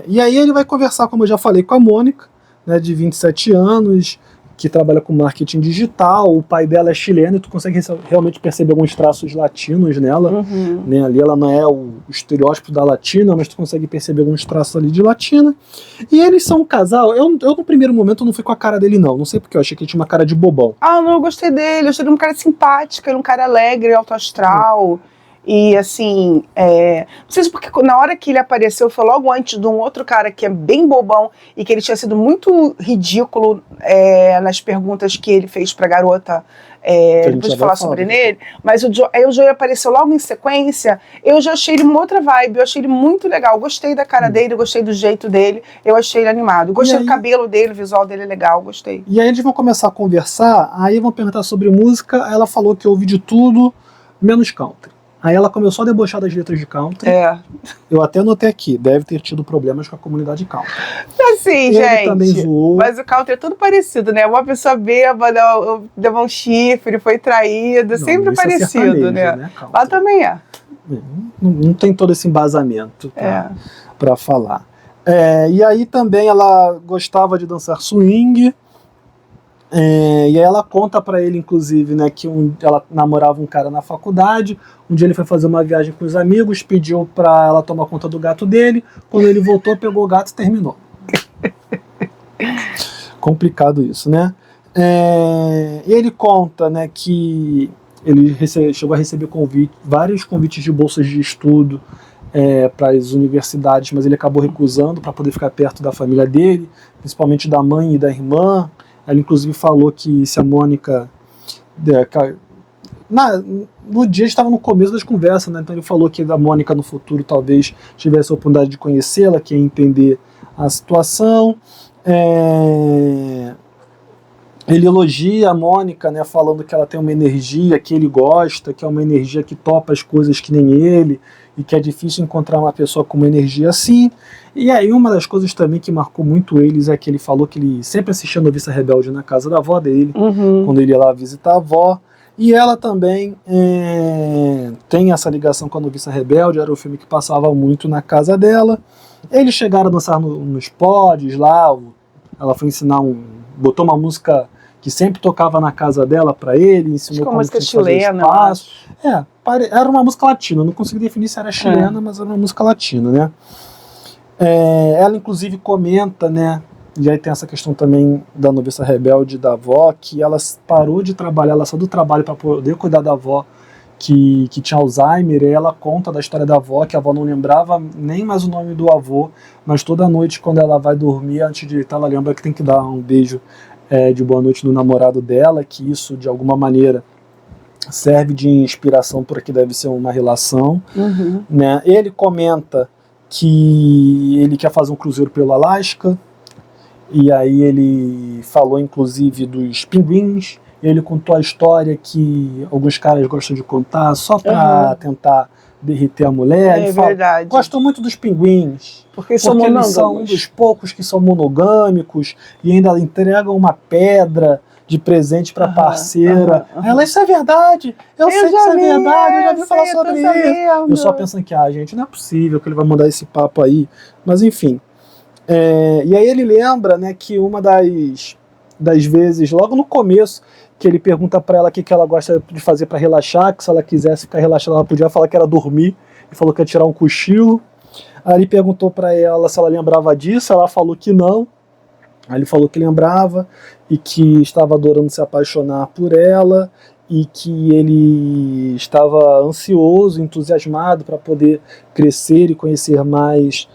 E aí ele vai conversar, como eu já falei, com a Mônica, né, de 27 anos, que trabalha com marketing digital. O pai dela é chileno e tu consegue realmente perceber alguns traços latinos nela. Né? Ali ela não é o estereótipo da latina, mas tu consegue perceber alguns traços ali de latina. E eles são um casal. Eu no primeiro momento não fui com a cara dele, não sei porque eu achei que ele tinha uma cara de bobão. Não, eu gostei dele, eu achei ele um cara simpático, ele um cara alegre, alto astral. E assim, não sei se porque na hora que ele apareceu foi logo antes de um outro cara que é bem bobão e que ele tinha sido muito ridículo nas perguntas que ele fez pra garota depois de falar sobre ele, mas aí o Joey apareceu logo em sequência. Eu já achei ele uma outra vibe, eu achei ele muito legal, gostei da cara dele, gostei do jeito dele, eu achei ele animado, gostei do cabelo dele, o visual dele é legal, gostei. E aí eles vão começar a conversar, aí vão perguntar sobre música, ela falou que ouve de tudo, menos country. Aí ela começou a debochar das letras de country. Eu até anotei aqui, deve ter tido problemas com a comunidade country. Assim, ele gente, também zoou. Mas o country é tudo parecido, né? Uma pessoa bêbada, levou um chifre, foi traído, sempre parecido, né? Lá também é. Não tem todo esse embasamento pra falar. E aí também ela gostava de dançar swing. E aí ela conta pra ele, inclusive, né, que ela namorava um cara na faculdade. Um dia ele foi fazer uma viagem com os amigos, pediu pra ela tomar conta do gato dele. Quando ele voltou, pegou o gato e terminou. Complicado isso, né? E ele conta, né, que ele chegou a receber vários convites de bolsas de estudo para as universidades, mas ele acabou recusando para poder ficar perto da família dele, principalmente da mãe e da irmã. Ela inclusive falou que se a Mônica... no dia estava no começo das conversas, né? Então ele falou que a Mônica no futuro talvez tivesse a oportunidade de conhecê-la, que ia entender a situação. Ele elogia a Mônica, né, falando que ela tem uma energia que ele gosta, que é uma energia que topa as coisas que nem ele, e que é difícil encontrar uma pessoa com uma energia assim. E aí uma das coisas também que marcou muito eles é que ele falou que ele sempre assistia Noviça Rebelde na casa da avó dele, quando ele ia lá visitar a avó. E ela também tem essa ligação com a Noviça Rebelde, era o filme que passava muito na casa dela. Eles chegaram a dançar nos pods lá, ela foi ensinar botou uma música que sempre tocava na casa dela pra ele, ensinou como música tinha que fazer chilena, espaço. Era uma música latina, não consegui definir se era chilena, mas era uma música latina, né? Ela inclusive comenta, né, e aí tem essa questão também da Noviça Rebelde da avó, que ela parou de trabalhar, ela saiu do trabalho para poder cuidar da avó, que tinha Alzheimer. E ela conta da história da avó, que a avó não lembrava nem mais o nome do avô, mas toda noite quando ela vai dormir, antes de deitar, ela lembra que tem que dar um beijo de boa noite no namorado dela, que isso de alguma maneira serve de inspiração para que deve ser uma relação. Né? Ele comenta que ele quer fazer um cruzeiro pelo Alasca, e aí ele falou inclusive dos pinguins. Ele contou a história que alguns caras gostam de contar só para tentar derreter a mulher. Ele fala, verdade. Gosto muito dos pinguins, porque eles são um dos poucos que são monogâmicos e ainda entregam uma pedra de presente para parceira. Ela, isso é verdade, eu sei que isso é verdade, eu já vi falar sobre isso. Eu só pensando que, gente, não é possível que ele vai mandar esse papo aí. Mas enfim. E aí ele lembra, né, que uma das vezes, logo no começo, que ele pergunta pra ela o que ela gosta de fazer pra relaxar, que se ela quisesse ficar relaxada, ela podia falar que era dormir, e falou que ia tirar um cochilo. Aí ele perguntou pra ela se ela lembrava disso, ela falou que não. Aí ele falou que lembrava, e que estava adorando se apaixonar por ela, e que ele estava ansioso, entusiasmado para poder crescer e conhecer mais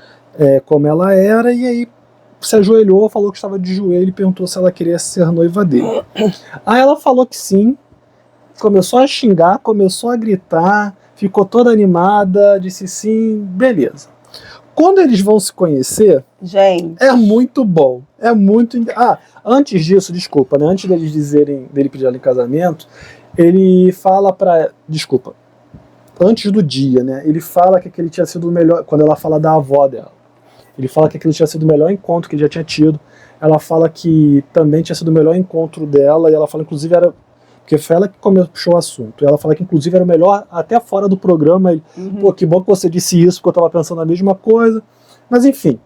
como ela era. E aí se ajoelhou, falou que estava de joelho e perguntou se ela queria ser noiva dele. Aí ela falou que sim, começou a xingar, começou a gritar, ficou toda animada, disse sim, beleza. Quando eles vão se conhecer, gente, é muito bom, é muito... antes disso, desculpa, né? Antes dele pedir ela em casamento, ele fala pra... Desculpa. antes do dia, né? Ele fala que aquele tinha sido o melhor, quando ela fala da avó dela. Ele fala que aquele tinha sido o melhor encontro que ele já tinha tido. Ela fala que também tinha sido o melhor encontro dela, e ela fala, inclusive, era... Porque foi ela que puxou o assunto. Ela fala que, inclusive, era o melhor até fora do programa. Ele, pô, que bom que você disse isso, porque eu estava pensando a mesma coisa. Mas, enfim,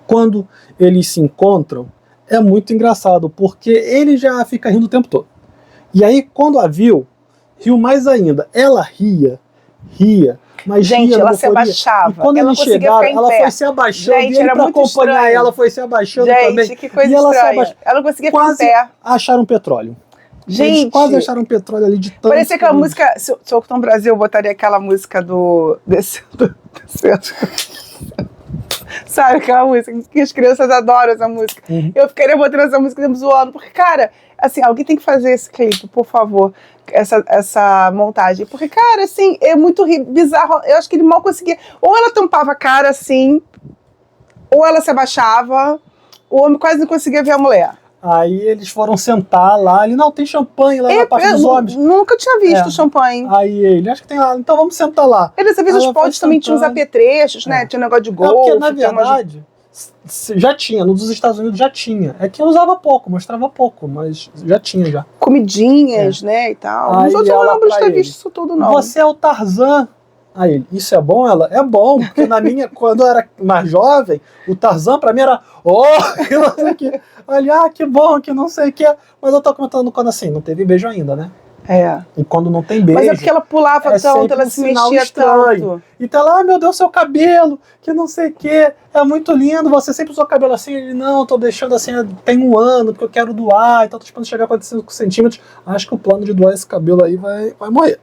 quando eles se encontram, é muito engraçado, porque ele já fica rindo o tempo todo. E aí, quando a viu, riu mais ainda. Ela ria, mas gente, ria, ela se abaixava. E quando ela eles chegaram, ela foi se abaixando, gente, e ele, pra acompanhar estranho. ela, foi se abaixando gente, também. Gente, que coisa e ela estranha. Ela não conseguia ficar em pé. Acharam petróleo. Gente, eles quase acharam petróleo ali de tanto. Parecia aquela música, se eu no Brasil, eu botaria aquela música do... Sabe, aquela música que as crianças adoram essa música. Eu ficaria botando essa música dentro zoando, porque, cara, assim, alguém tem que fazer esse clipe, por favor, essa montagem. Porque, cara, assim, é muito bizarro. Eu acho que ele mal conseguia. Ou ela tampava a cara, assim, ou ela se abaixava, o homem quase não conseguia ver a mulher. Aí eles foram sentar lá, ele, não, tem champanhe lá na parte dos homens. Nunca tinha visto champanhe. Aí ele, acho que tem lá, então vamos sentar lá. Eles, às vezes, os pods também tinham uns apetrechos, né? Tinha um negócio de golfe. Porque, na verdade, já tinha, nos Estados Unidos já tinha. É que usava pouco, mostrava pouco, mas já tinha já. Comidinhas, né, e tal. Aí Mas eu não lembro de ter visto isso tudo, não. Você é o Tarzan. Aí ele, isso é bom? Ela, é bom, porque na minha, quando eu era mais jovem, o Tarzan pra mim era, que não sei o que. Olha, que bom, que não sei o que. Mas eu tô comentando quando assim, não teve beijo ainda, né? É. E quando não tem beijo. Mas é porque ela pulava tanto, ela se mexia tanto. E tá lá, meu Deus, seu cabelo, que não sei o que, é muito lindo, você sempre usou cabelo assim. Ele, não, tô deixando assim, tem um ano, porque eu quero doar, então tô esperando chegar a 45 centímetros. Acho que o plano de doar esse cabelo aí vai morrer.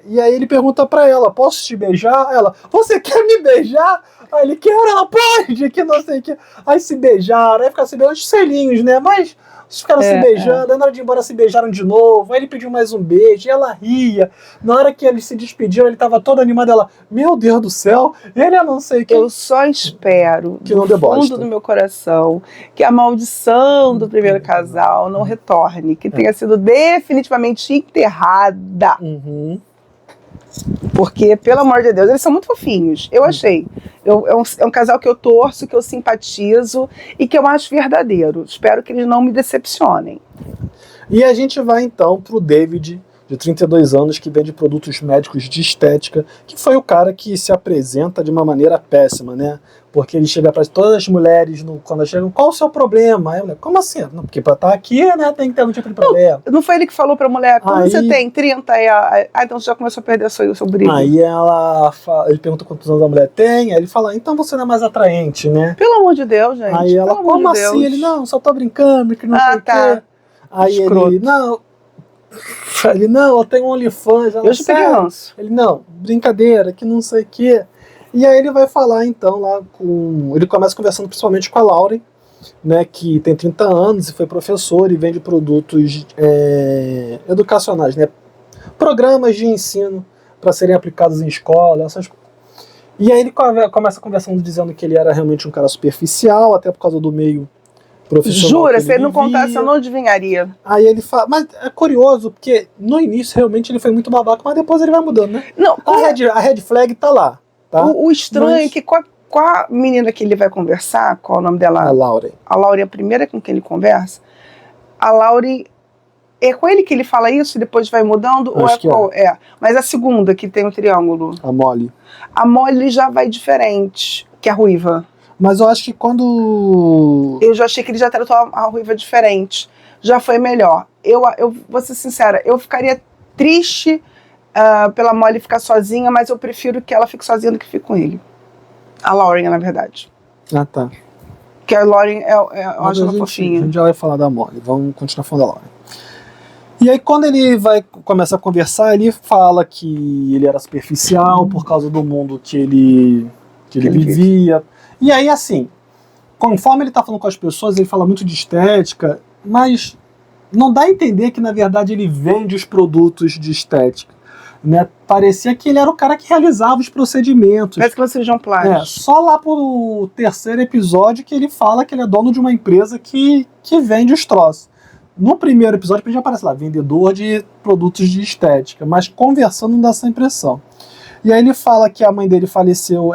E aí ele pergunta pra ela, posso te beijar? Ela, você quer me beijar? Aí ele, quer, ela pode, que não sei o que. Aí se beijaram, aí ficaram se beijando, os selinhos, né? Mas eles ficaram se beijando, aí na hora de ir embora se beijaram de novo, aí ele pediu mais um beijo, e ela ria. Na hora que eles se despediram, ele tava todo animado, ela, meu Deus do céu, ele é não sei o que. Eu só espero, que no fundo do meu coração, que a maldição do primeiro casal não retorne, que tenha sido definitivamente enterrada. Porque, pelo amor de Deus, eles são muito fofinhos. Eu achei. É um casal que eu torço, que eu simpatizo e que eu acho verdadeiro. Espero que eles não me decepcionem. E a gente vai então pro David, de 32 anos, que vende produtos médicos de estética, que foi o cara que se apresenta de uma maneira péssima, né? Porque ele chega para todas as mulheres, quando elas chegam, qual o seu problema? Aí a mulher, como assim? Não, porque para estar aqui, né, tem que ter algum tipo de problema. Não foi ele que falou pra mulher, quando você tem? 30? Então você já começou a perder o seu brilho. Aí ele pergunta quantos anos a mulher tem, aí ele fala, então você não é mais atraente, né? Pelo amor de Deus, gente. Aí ela, como assim? Ele, não, só tô brincando, que não sei o quê. Aí escroto. Ele, não, eu tenho um OnlyFans. Eu já peguei ranço. Ele, não, brincadeira, que não sei o quê. E aí ele vai falar, então, lá com... Ele começa conversando principalmente com a Lauren, né, que tem 30 anos e foi professor e vende produtos educacionais, né? Programas de ensino para serem aplicados em escola, essas coisas. E aí ele começa conversando dizendo que ele era realmente um cara superficial, até por causa do meio profissional. Jura, se ele não contasse, eu não adivinharia. Aí ele fala, mas é curioso, porque no início realmente ele foi muito babaca, mas depois ele vai mudando, né? Não, a red flag tá lá. Tá? O estranho é que com a menina que ele vai conversar, qual é o nome dela? A Lauren. A Lauren é a primeira com quem ele conversa. A Lauren, é com ele que ele fala isso e depois vai mudando? Ou qual? Mas a segunda, que tem um triângulo. A Molly. A Molly já vai diferente, que é a ruiva. Mas eu acho que quando... Eu já achei que ele já tratou a ruiva diferente. Já foi melhor. Eu vou ser sincera, eu ficaria triste pela Molly ficar sozinha, mas eu prefiro que ela fique sozinha do que fique com ele. A Lauren, na verdade. Ah, tá. Que a Lauren, eu acho ela fofinha. A gente já vai falar da Molly, vamos continuar falando da Lauren. E aí quando ele começa a conversar, ele fala que ele era superficial por causa do mundo que ele vivia. E aí, assim, conforme ele tá falando com as pessoas, ele fala muito de estética, mas não dá a entender que, na verdade, ele vende os produtos de estética. Né? Parecia que ele era o cara que realizava os procedimentos. Parece que você cirurgião plástico. Só lá pro terceiro episódio que ele fala que ele é dono de uma empresa que vende os troços. No primeiro episódio, já aparece lá, vendedor de produtos de estética, mas conversando não dá essa impressão. E aí ele fala que a mãe dele faleceu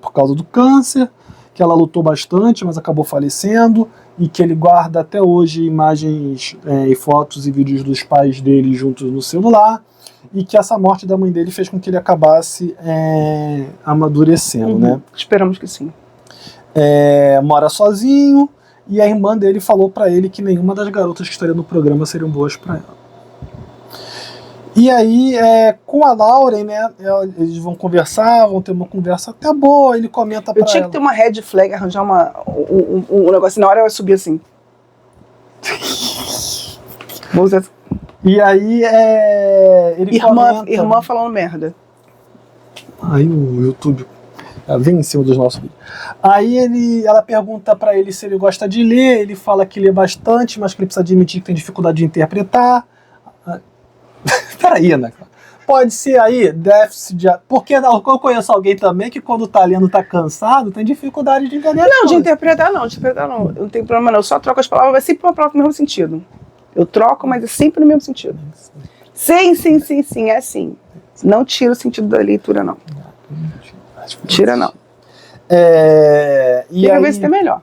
por causa do câncer, que ela lutou bastante, mas acabou falecendo, e que ele guarda até hoje imagens e fotos e vídeos dos pais dele juntos no celular, e que essa morte da mãe dele fez com que ele acabasse amadurecendo, né? Esperamos que sim. Mora sozinho, e a irmã dele falou pra ele que nenhuma das garotas que estariam no programa seriam boas pra ela. E aí, com a Lauren, né, eles vão conversar, vão ter uma conversa até boa, ele comenta pra ela. Eu tinha que ter uma red flag, arranjar um negócio, na hora eu ia subir assim. Vamos ver. E aí, ele comenta... Irmã falando merda. Aí o YouTube vem em cima dos nossos vídeos. Aí ela pergunta pra ele se ele gosta de ler, ele fala que lê bastante, mas que ele precisa admitir que tem dificuldade de interpretar. Peraí, né? Pode ser aí déficit de... Porque eu conheço alguém também que quando tá lendo tá cansado, tem dificuldade de entender. Não, de interpretar não. Não tem problema não. Eu só troco as palavras, vai sempre uma palavra no mesmo sentido. Eu troco, mas é sempre no mesmo sentido. Sim, é assim. Não tira o sentido da leitura, não. Tira, não. Tem que ver se tem melhor.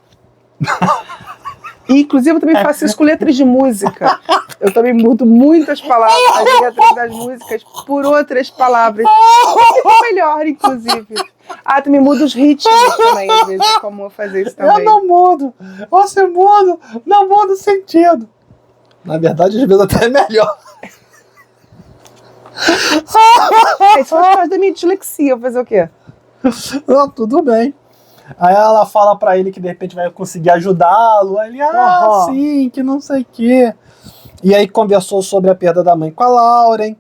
E, inclusive, eu também faço isso com letras de música. Eu também mudo muitas palavras, as letras das músicas, por outras palavras. Fica melhor, inclusive. Também mudo os ritmos também, às vezes é comum fazer isso também. Eu não mudo. Você muda, não muda o sentido. Na verdade, às vezes até é melhor. Isso faz parte da minha dislexia, fazer o quê? Não, tudo bem. Aí ela fala pra ele que de repente vai conseguir ajudá-lo. Aí ele, sim, que não sei o quê. E aí conversou sobre a perda da mãe com a Lauren.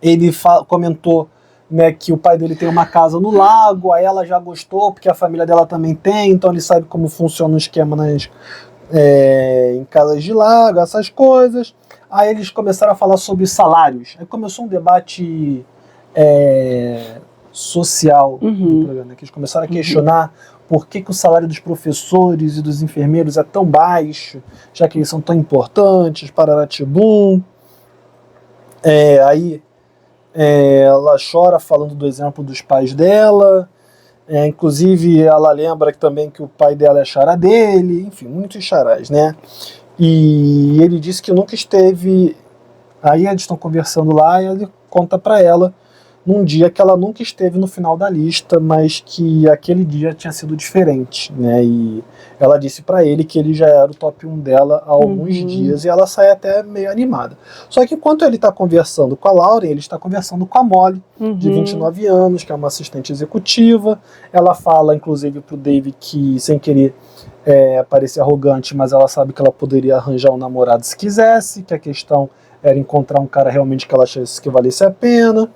Ele comentou, né, que o pai dele tem uma casa no lago. Aí ela já gostou, porque a família dela também tem. Então ele sabe como funciona o esquema em casas de lago, essas coisas. Aí eles começaram a falar sobre salários. Aí começou um debate... social do programa, que eles começaram a questionar por que o salário dos professores e dos enfermeiros é tão baixo, já que eles são tão importantes, pararatibum. Aí ela chora falando do exemplo dos pais dela, inclusive ela lembra também que o pai dela é xará dele, enfim, muitos xarás, né? E ele disse que nunca esteve... Aí eles estão conversando lá e ele conta pra ela num dia que ela nunca esteve no final da lista, mas que aquele dia tinha sido diferente, né? E ela disse pra ele que ele já era o top 1 dela há alguns dias, e ela sai até meio animada. Só que enquanto ele está conversando com a Lauren, ele está conversando com a Molly, de 29 anos, que é uma assistente executiva. Ela fala, inclusive, pro Dave que, sem querer parecer arrogante, mas ela sabe que ela poderia arranjar um namorado se quisesse, que a questão era encontrar um cara realmente que ela achasse que valesse a pena.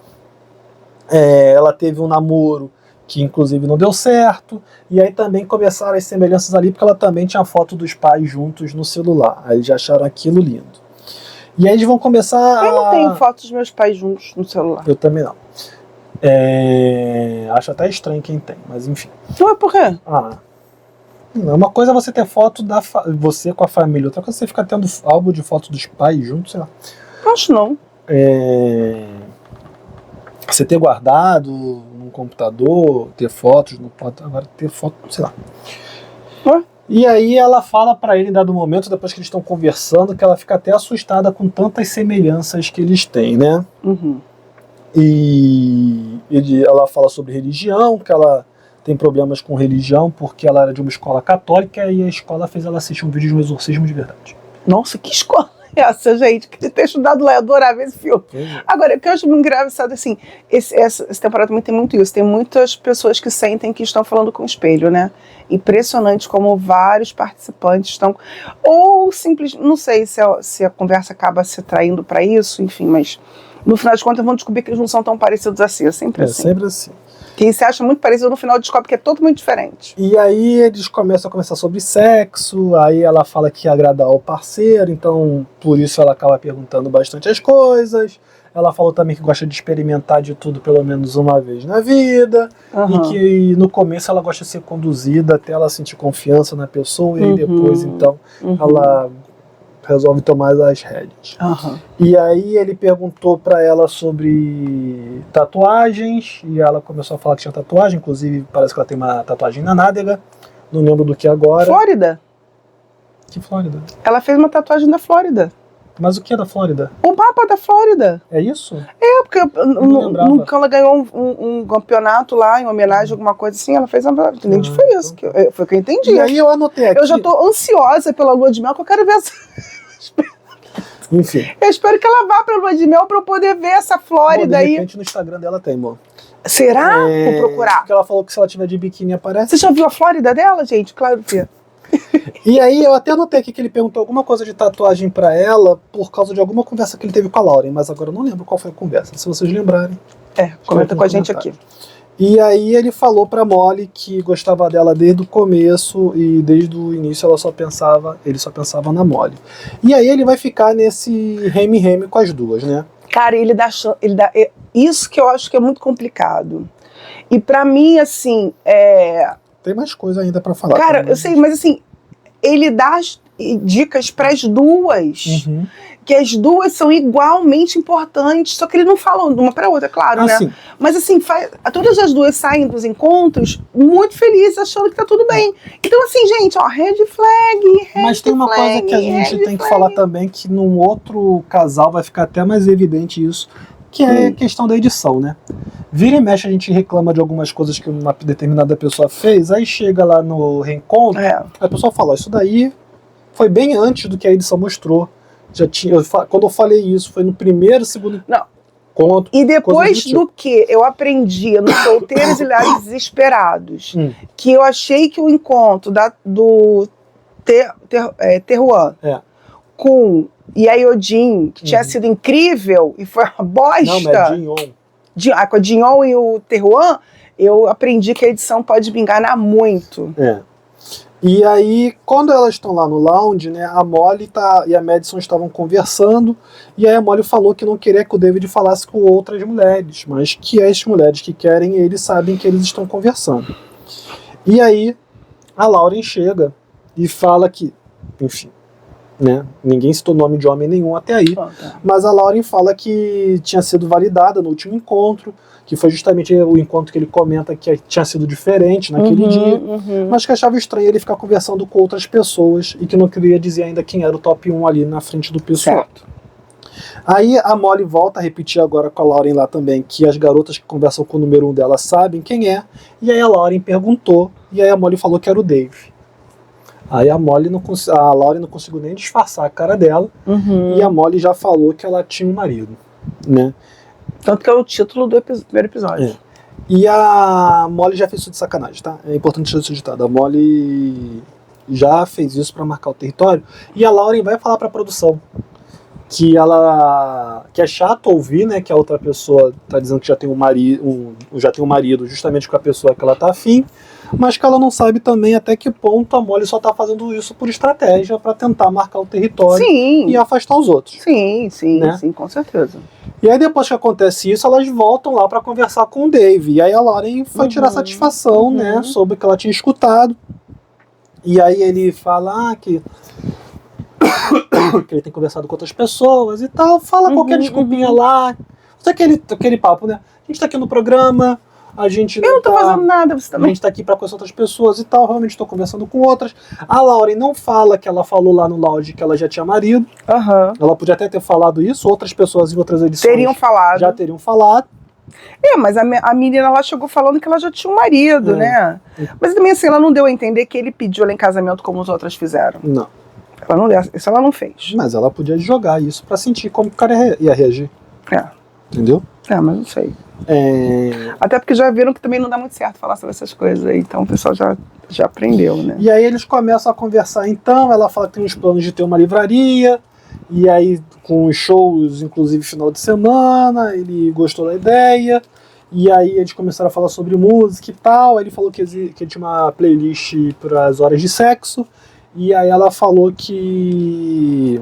Ela teve um namoro que inclusive não deu certo, e aí também começaram as semelhanças ali, porque ela também tinha foto dos pais juntos no celular, aí já acharam aquilo lindo. E aí eles vão começar Eu não tenho foto dos meus pais juntos no celular. Eu também não. Acho até estranho quem tem, mas enfim. Não é por quê? Uma coisa é você ter foto você com a família, outra coisa é você ficar tendo álbum de fotos dos pais juntos, sei lá. Acho não. Você ter guardado no computador, ter fotos no computador, agora ter foto, sei lá. E aí ela fala pra ele em dado momento, depois que eles estão conversando, que ela fica até assustada com tantas semelhanças que eles têm, né? E ela fala sobre religião, que ela tem problemas com religião porque ela era de uma escola católica e a escola fez ela assistir um vídeo de um exorcismo de verdade. Nossa, que escola é essa, gente? Que ter estudado lá, eu adorava esse filme. Agora, o que eu acho muito engraçado, assim, essa temporada também tem muito isso. Tem muitas pessoas que sentem que estão falando com o espelho, né? Impressionante como vários participantes estão... Ou simplesmente... Não sei se a conversa acaba se atraindo para isso, enfim, mas no final de contas vão descobrir que eles não são tão parecidos assim. É sempre assim. Sempre assim. Quem se acha muito parecido no final descobre que é totalmente diferente. E aí eles começam a conversar sobre sexo, aí ela fala que ia agradar o parceiro, então por isso ela acaba perguntando bastante as coisas. Ela falou também que gosta de experimentar de tudo pelo menos uma vez na vida. E que no começo ela gosta de ser conduzida até ela sentir confiança na pessoa. E aí depois, então, ela resolve tomar as rédeas. E aí ele perguntou pra ela sobre tatuagens. E ela começou a falar que tinha tatuagem. Inclusive parece que ela tem uma tatuagem na nádega. Não lembro do que agora. Flórida. Que Flórida? Ela fez uma tatuagem da Flórida. Mas o que é da Flórida? O mapa da Flórida. É isso? É, porque quando ela ganhou um campeonato lá, em homenagem a alguma coisa assim, ela fez uma... Entendi, foi isso. Foi o que eu entendi. E aí eu anotei aqui... Eu já tô ansiosa pela lua de mel, que eu quero ver essa... Enfim. Eu espero que ela vá pra lua de mel pra eu poder ver essa Flórida aí. De repente no Instagram dela tem, amor. Será? Vou procurar. Porque ela falou que se ela tiver de biquíni aparece. Você já viu a Flórida dela, gente? Claro que... E aí eu até anotei aqui que ele perguntou alguma coisa de tatuagem pra ela por causa de alguma conversa que ele teve com a Lauren, mas agora eu não lembro qual foi a conversa. Se vocês lembrarem. Comenta com a gente aqui. E aí ele falou pra Molly que gostava dela desde o começo e desde o início ele só pensava na Molly. E aí ele vai ficar nesse reme-reme com as duas, né? Cara, ele dá isso que eu acho que é muito complicado. E pra mim, assim, Tem mais coisa ainda pra falar. Cara, eu sei, mas assim, ele dá dicas pras duas, que as duas são igualmente importantes, só que ele não fala de uma pra outra, claro, né? Mas assim, todas as duas saem dos encontros muito felizes, achando que tá tudo bem. Então assim, gente, ó, red flag, mas tem uma coisa que a gente tem que falar também, que num outro casal vai ficar até mais evidente isso, que é a questão da edição, né? Vira e mexe a gente reclama de algumas coisas que uma determinada pessoa fez, aí chega lá no reencontro, a pessoa fala, isso daí foi bem antes do que a edição mostrou. Já tinha, quando eu falei isso, foi no primeiro, segundo conto. E depois do que eu aprendi no Solteiros e Lares Desesperados, que eu achei que o encontro do Teruan com Yayodin, que tinha sido incrível e foi uma bosta. Não, mas é Jinyon. Com a Jinyon e o Teruan, eu aprendi que a edição pode me enganar muito. E aí, quando elas estão lá no lounge, né, a Molly e a Madison estavam conversando, e aí a Molly falou que não queria que o David falasse com outras mulheres, mas que as mulheres que querem, eles sabem que eles estão conversando. E aí, a Lauren chega e fala que, enfim, né, ninguém citou nome de homem nenhum até aí, mas a Lauren fala que tinha sido validada no último encontro, que foi justamente o encontro que ele comenta que tinha sido diferente naquele dia, mas que achava estranho ele ficar conversando com outras pessoas e que não queria dizer ainda quem era o top 1 ali na frente do pessoal. Aí a Molly volta a repetir agora com a Lauren lá também, que as garotas que conversam com o número 1 dela sabem quem é, e aí a Lauren perguntou, e aí a Molly falou que era o Dave. Aí a Lauren não conseguiu nem disfarçar a cara dela, e a Molly já falou que ela tinha um marido, né? Tanto que é o título do primeiro episódio. E a Molly já fez isso de sacanagem, tá? É importante deixar isso ditado. A Molly já fez isso pra marcar o território, e a Lauren vai falar pra produção que é chato ouvir, né, que a outra pessoa tá dizendo que já tem um marido justamente com a pessoa que ela tá afim, mas que ela não sabe também até que ponto a Molly só tá fazendo isso por estratégia para tentar marcar o território e afastar os outros. Sim, né? Sim, com certeza. E aí depois que acontece isso, elas voltam lá para conversar com o Dave, e aí a Lauren foi tirar satisfação, né, sobre o que ela tinha escutado, e aí ele fala que ele tem conversado com outras pessoas e tal, fala qualquer desculpinha lá, aquele papo, né, a gente tá aqui no programa, a gente não tô fazendo nada, você também. A gente tá aqui pra conhecer outras pessoas e tal, realmente tô conversando com outras. A Lauren não fala que ela falou lá no lounge que ela já tinha marido. Ela podia até ter falado isso, outras pessoas em outras edições já teriam falado. Mas a menina lá chegou falando que ela já tinha um marido, né? Mas também assim, ela não deu a entender que ele pediu ela em casamento como as outras fizeram. Não. Isso ela não fez. Mas ela podia jogar isso pra sentir como o cara ia reagir. Entendeu? Mas não sei. Até porque já viram que também não dá muito certo falar sobre essas coisas aí, então o pessoal já aprendeu, né? E aí eles começam a conversar então, ela fala que tem uns planos de ter uma livraria, e aí com shows, inclusive final de semana, ele gostou da ideia, e aí eles começaram a falar sobre música e tal, aí ele falou que ele tinha uma playlist para as horas de sexo, e aí ela falou que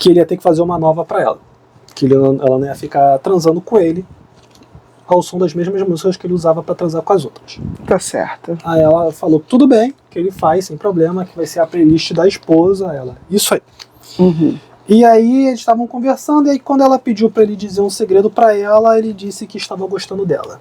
ele ia ter que fazer uma nova para ela. que ela não ia ficar transando com ele ao som das mesmas músicas que ele usava pra transar com as outras. Tá certo. Aí ela falou que tudo bem, que ele faz sem problema, que vai ser a playlist da esposa. Ela, isso aí. Uhum. E aí eles estavam conversando, e aí quando ela pediu pra ele dizer um segredo pra ela, ele disse que estava gostando dela.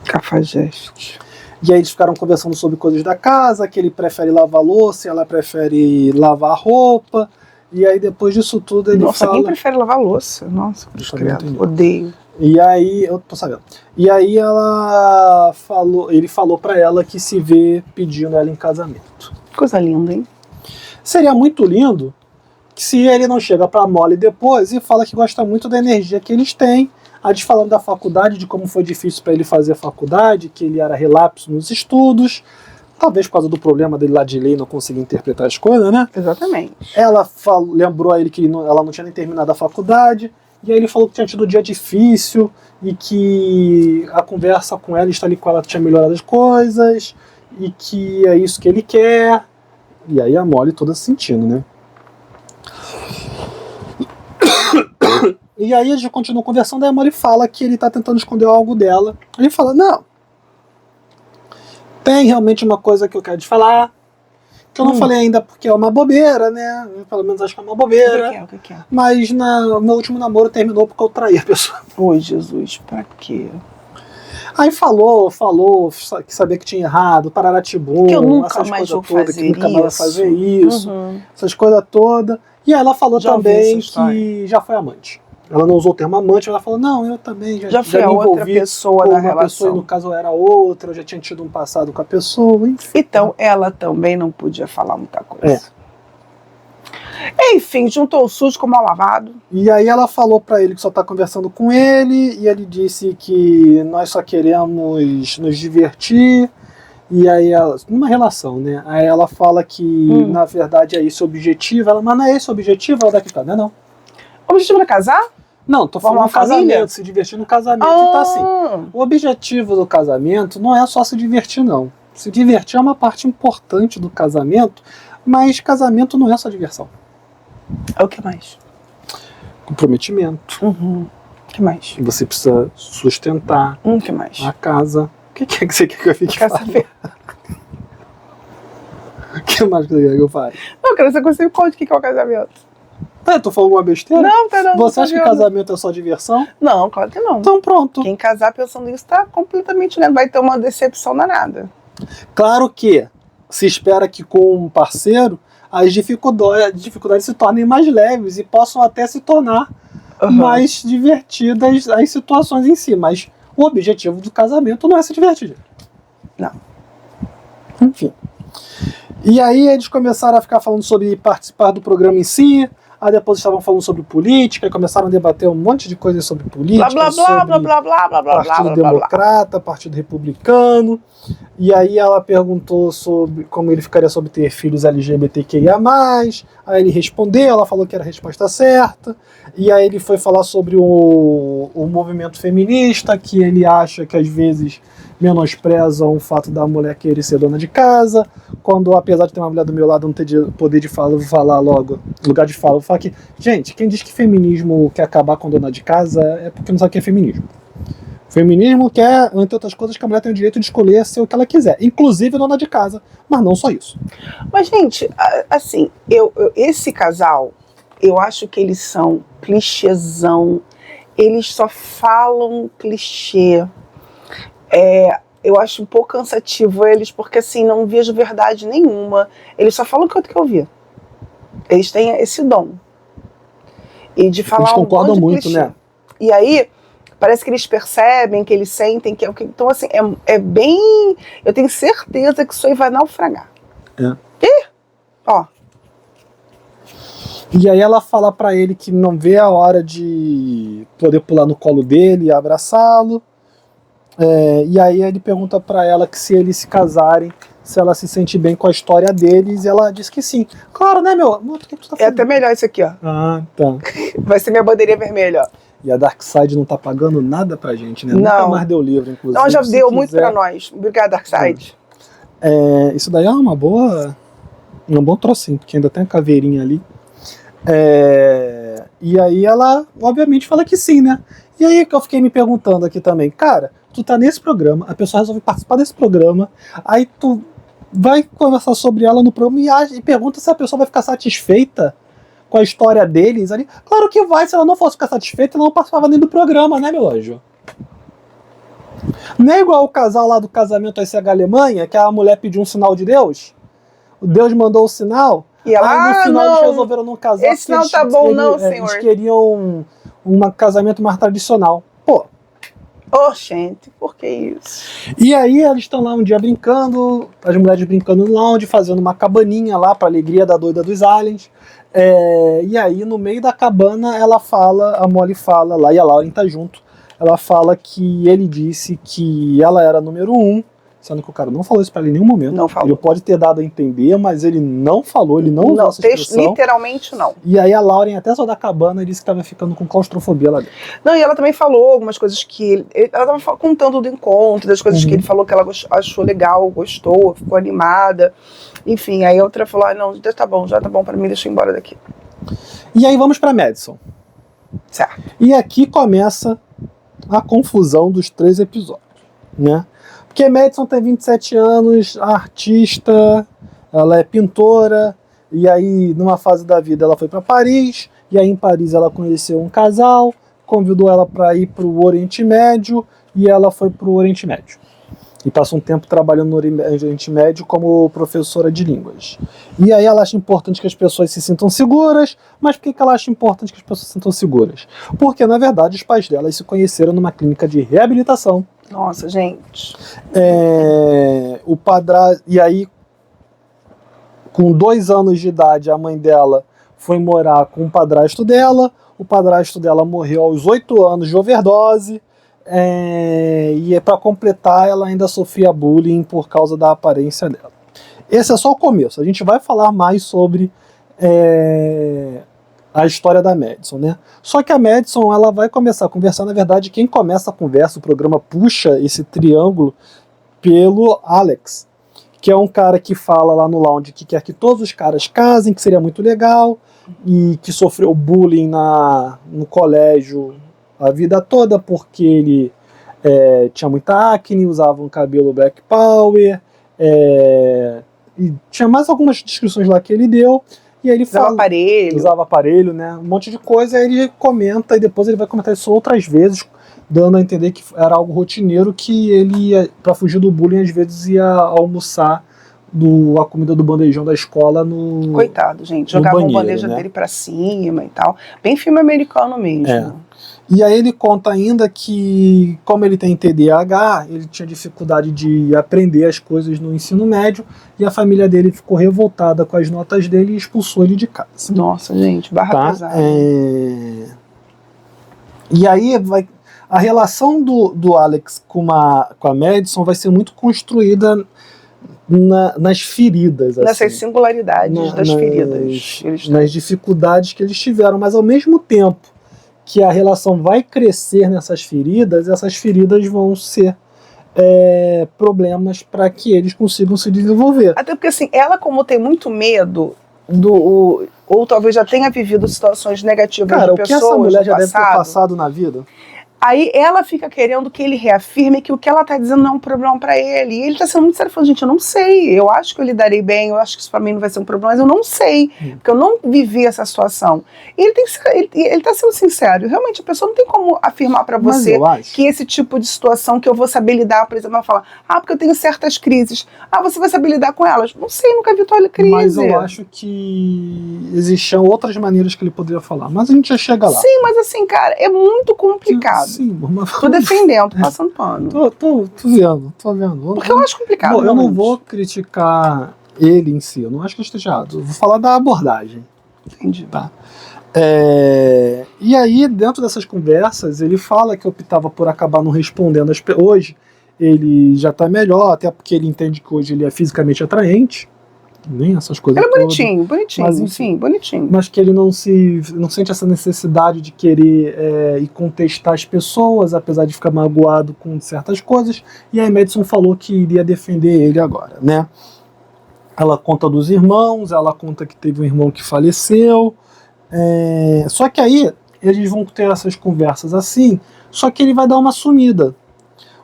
Cafajeste. E aí eles ficaram conversando sobre coisas da casa, que ele prefere lavar louça, ela prefere lavar roupa. E aí depois disso tudo ele Nossa, fala... quem prefere lavar louça? Nossa, cruz credo. Odeio. E aí, eu tô sabendo. E aí ele falou pra ela que se vê pedindo ela em casamento. Coisa linda, hein? Seria muito lindo que se ele não chega pra Molly depois e fala que gosta muito da energia que eles têm, a gente falando da faculdade, de como foi difícil pra ele fazer a faculdade, que ele era relapso nos estudos, talvez por causa do problema dele lá de lei, não conseguir interpretar as coisas, né? Exatamente. Ela lembrou a ele que ela não tinha nem terminado a faculdade, e aí ele falou que tinha tido um dia difícil, e que a conversa com ela, estar ali com ela, tinha melhorado as coisas, e que é isso que ele quer. E aí a Molly toda sentindo, né? E aí a gente continua conversando, aí a Molly fala que ele tá tentando esconder algo dela. Ele fala, não, tem realmente uma coisa que eu quero te falar, que eu não falei ainda porque é uma bobeira, né? Pelo menos acho que é uma bobeira. O que é? Mas o meu último namoro terminou porque eu traí a pessoa. Oi, Jesus, pra quê? Aí falou que sabia que tinha errado, pararatibum, Que eu nunca essas mais coisas vou todas, que nunca mais vai isso. fazer isso, Uhum. essas coisas todas. E aí ela falou Já ouvi também essa história. que já foi amante. Ela não usou o termo amante, mas ela falou, não, eu também Já fui me a outra envolvi pessoa com da uma relação. pessoa, e no caso eu era outra, eu já tinha tido um passado com a pessoa, enfim. Então ela também não podia falar muita coisa. É. Enfim, juntou o sujo com o mal lavado. E aí ela falou pra ele que só tá conversando com ele, e ele disse que nós só queremos nos divertir, e aí ela, numa relação, né? Aí ela fala que na verdade é esse o objetivo, ela, mas não é esse o objetivo, ela daqui tá, não é não. O objetivo é casar? Não, tô falando Formar do casamento, família? se divertir no casamento. Então assim, o objetivo do casamento não é só se divertir não. Se divertir é uma parte importante do casamento, mas casamento não é só diversão. É o que mais? Comprometimento. O que mais? Você precisa sustentar O que mais? a casa. O que é que você quer que eu fique Quer falando? saber? O que mais que você quer que eu fale? Não, eu quero saber você conte o que é o casamento. Tá, tu falou alguma besteira? Não, tá não. Você não acha que tô vendo. casamento é só diversão? Não, claro que não. Então pronto. Quem casar pensando nisso tá completamente, né? Vai ter uma decepção danada. Claro que se espera que com um parceiro as dificuldades se tornem mais leves e possam até se tornar mais divertidas as situações em si, mas o objetivo do casamento não é se divertir. Não. Enfim. E aí eles começaram a ficar falando sobre participar do programa em si, aí depois estavam falando sobre política, e começaram a debater um monte de coisas sobre política, Blá, blá, blá, sobre blá, blá, blá, blá, blá, Partido blá, blá, blá. Democrata, Partido Republicano, e aí ela perguntou sobre como ele ficaria sobre ter filhos LGBTQIA+, aí ele respondeu, ela falou que era a resposta certa, e aí ele foi falar sobre o movimento feminista, que ele acha que às vezes menosprezam o fato da mulher querer ser dona de casa, quando apesar de ter uma mulher do meu lado não ter poder de falar, eu vou falar logo, lugar de fala, eu vou falar que, gente, quem diz que feminismo quer acabar com dona de casa é porque não sabe o que é feminismo. Feminismo quer, entre outras coisas, que a mulher tem o direito de escolher ser o que ela quiser, inclusive dona de casa, mas não só isso. Mas, gente, assim, esse casal, eu acho que eles são clichêzão, eles só falam clichê. Eu acho um pouco cansativo eles, porque assim, não vejo verdade nenhuma. Eles só falam o que eu tenho que ouvir. Eles têm esse dom. E de falar eles concordam um monte de muito, clichê. né? E aí, parece que eles percebem, que eles sentem que é o que. Então, assim, é bem. Eu tenho certeza que isso aí vai naufragar. Ó. E aí ela fala pra ele que não vê a hora de poder pular no colo dele e abraçá-lo. E aí ele pergunta pra ela que se eles se casarem, se ela se sente bem com a história deles, e ela diz que sim. Claro, né, meu? O que tu tá É até melhor isso aqui, ó. Ah, tá. Vai ser minha bandeirinha vermelha, ó. E a Darkseid não tá pagando nada pra gente, né? Não. Nunca mais deu livro, inclusive. Não, já Se deu muito quiser. pra nós. Obrigada, Darkseid. Isso daí é uma boa... Um bom trocinho, porque ainda tem a caveirinha ali. E aí ela, obviamente, fala que sim, né? E aí que eu fiquei me perguntando aqui também, cara, tu tá nesse programa, a pessoa resolve participar desse programa, aí tu vai conversar sobre ela no programa e pergunta se a pessoa vai ficar satisfeita com a história deles ali. Claro que vai, se ela não fosse ficar satisfeita, ela não participava nem do programa, né, meu anjo? Não é igual o casal lá do casamento SH Alemanha, que a mulher pediu um sinal de Deus, o Deus mandou o sinal, e ela, no final não, eles resolveram não casar. Esse não tá bom não, senhor. Eles queriam um casamento mais tradicional. Pô. Oh, gente, por que isso? E aí eles estão lá um dia brincando, as mulheres brincando no lounge, fazendo uma cabaninha lá pra alegria da doida dos aliens. E aí no meio da cabana ela fala, a Molly fala lá, e a Lauren tá junto, ela fala que ele disse que ela era número 1, sendo que o cara não falou isso pra ele em nenhum momento. Não falou. Ele pode ter dado a entender, mas ele não falou, ele não usou essa expressão. Literalmente não. E aí a Lauren até saiu da cabana e disse que estava ficando com claustrofobia lá dentro. Não, e ela também falou algumas coisas que ela estava contando do encontro, das coisas que ele falou que ela achou legal, gostou, ficou animada. Enfim, aí a outra falou, não, já tá bom pra mim, deixa eu ir embora daqui. E aí vamos pra Madison. Certo. E aqui começa a confusão dos 3 episódios, né? Porque Madison tem 27 anos, artista, ela é pintora, e aí numa fase da vida ela foi para Paris, e aí em Paris ela conheceu um casal, convidou ela para ir para o Oriente Médio, e ela foi para o Oriente Médio. E passou um tempo trabalhando no Oriente Médio como professora de línguas. E aí ela acha importante que as pessoas se sintam seguras, mas por que ela acha importante que as pessoas se sintam seguras? Porque, na verdade, os pais delas se conheceram numa clínica de reabilitação. Nossa, gente. O padrasto. E aí, com 2 anos de idade, a mãe dela foi morar com o padrasto dela. O padrasto dela morreu aos 8 anos de overdose. E para completar, ela ainda sofria bullying por causa da aparência dela. Esse é só o começo. A gente vai falar mais sobre a história da Madison, né? Só que a Madison, ela vai começar a conversar, na verdade, quem começa a conversa, o programa puxa esse triângulo pelo Alex, que é um cara que fala lá no lounge que quer que todos os caras casem, que seria muito legal, e que sofreu bullying no colégio a vida toda, porque ele tinha muita acne, usava um cabelo black power, e tinha mais algumas descrições lá que ele deu. E aí ele usava aparelho, né? Um monte de coisa, aí ele comenta, e depois ele vai comentar isso outras vezes, dando a entender que era algo rotineiro, que ele ia, pra fugir do bullying, às vezes ia almoçar a comida do bandejão da escola no Coitado, gente, jogava banheiro, a bandeja dele pra cima e tal. Bem filme americano mesmo. E aí ele conta ainda que, como ele tem TDAH, ele tinha dificuldade de aprender as coisas no ensino médio, e a família dele ficou revoltada com as notas dele e expulsou ele de casa. Nossa, gente, barra pesada. E aí a relação do Alex com a Madison vai ser muito construída nas feridas. Nessas assim, singularidades das feridas. Nas dificuldades que eles tiveram, mas ao mesmo tempo que a relação vai crescer nessas feridas, essas feridas vão ser problemas para que eles consigam se desenvolver. Até porque, assim, ela, como tem muito medo ou talvez já tenha vivido situações negativas de pessoas. Cara, o que essa mulher já deve ter passado na vida? Aí ela fica querendo que ele reafirme que o que ela tá dizendo não é um problema pra ele. E ele tá sendo muito sério, falando, gente, eu não sei. Eu acho que eu lidarei bem, eu acho que isso pra mim não vai ser um problema, mas eu não sei. Porque eu não vivi essa situação. E ele tá sendo sincero. Realmente, a pessoa não tem como afirmar pra você que esse tipo de situação que eu vou saber lidar, por exemplo, ela fala, porque eu tenho certas crises. Você vai saber lidar com elas? Não sei, nunca vi tua crise. Mas eu acho que existiam outras maneiras que ele poderia falar. Mas a gente já chega lá. Sim, mas assim, cara, é muito complicado. Sim, mas... Tô defendendo, tô passando pano. Tô vendo. Porque eu acho complicado. Eu não vou criticar ele em si, eu não acho que ele esteja errado. Eu vou falar da abordagem. Entendi. Tá. E aí, dentro dessas conversas, ele fala que optava por acabar não respondendo as perguntas. Hoje, ele já tá melhor, até porque ele entende que hoje ele é fisicamente atraente. Nem essas coisas. Ele é bonitinho, mas, enfim, bonitinho. Mas que ele não sente essa necessidade de querer ir contestar as pessoas, apesar de ficar magoado com certas coisas. E a Madison falou que iria defender ele agora, né? Ela conta dos irmãos, ela conta que teve um irmão que faleceu, Só que aí eles vão ter essas conversas assim, só que ele vai dar uma sumida.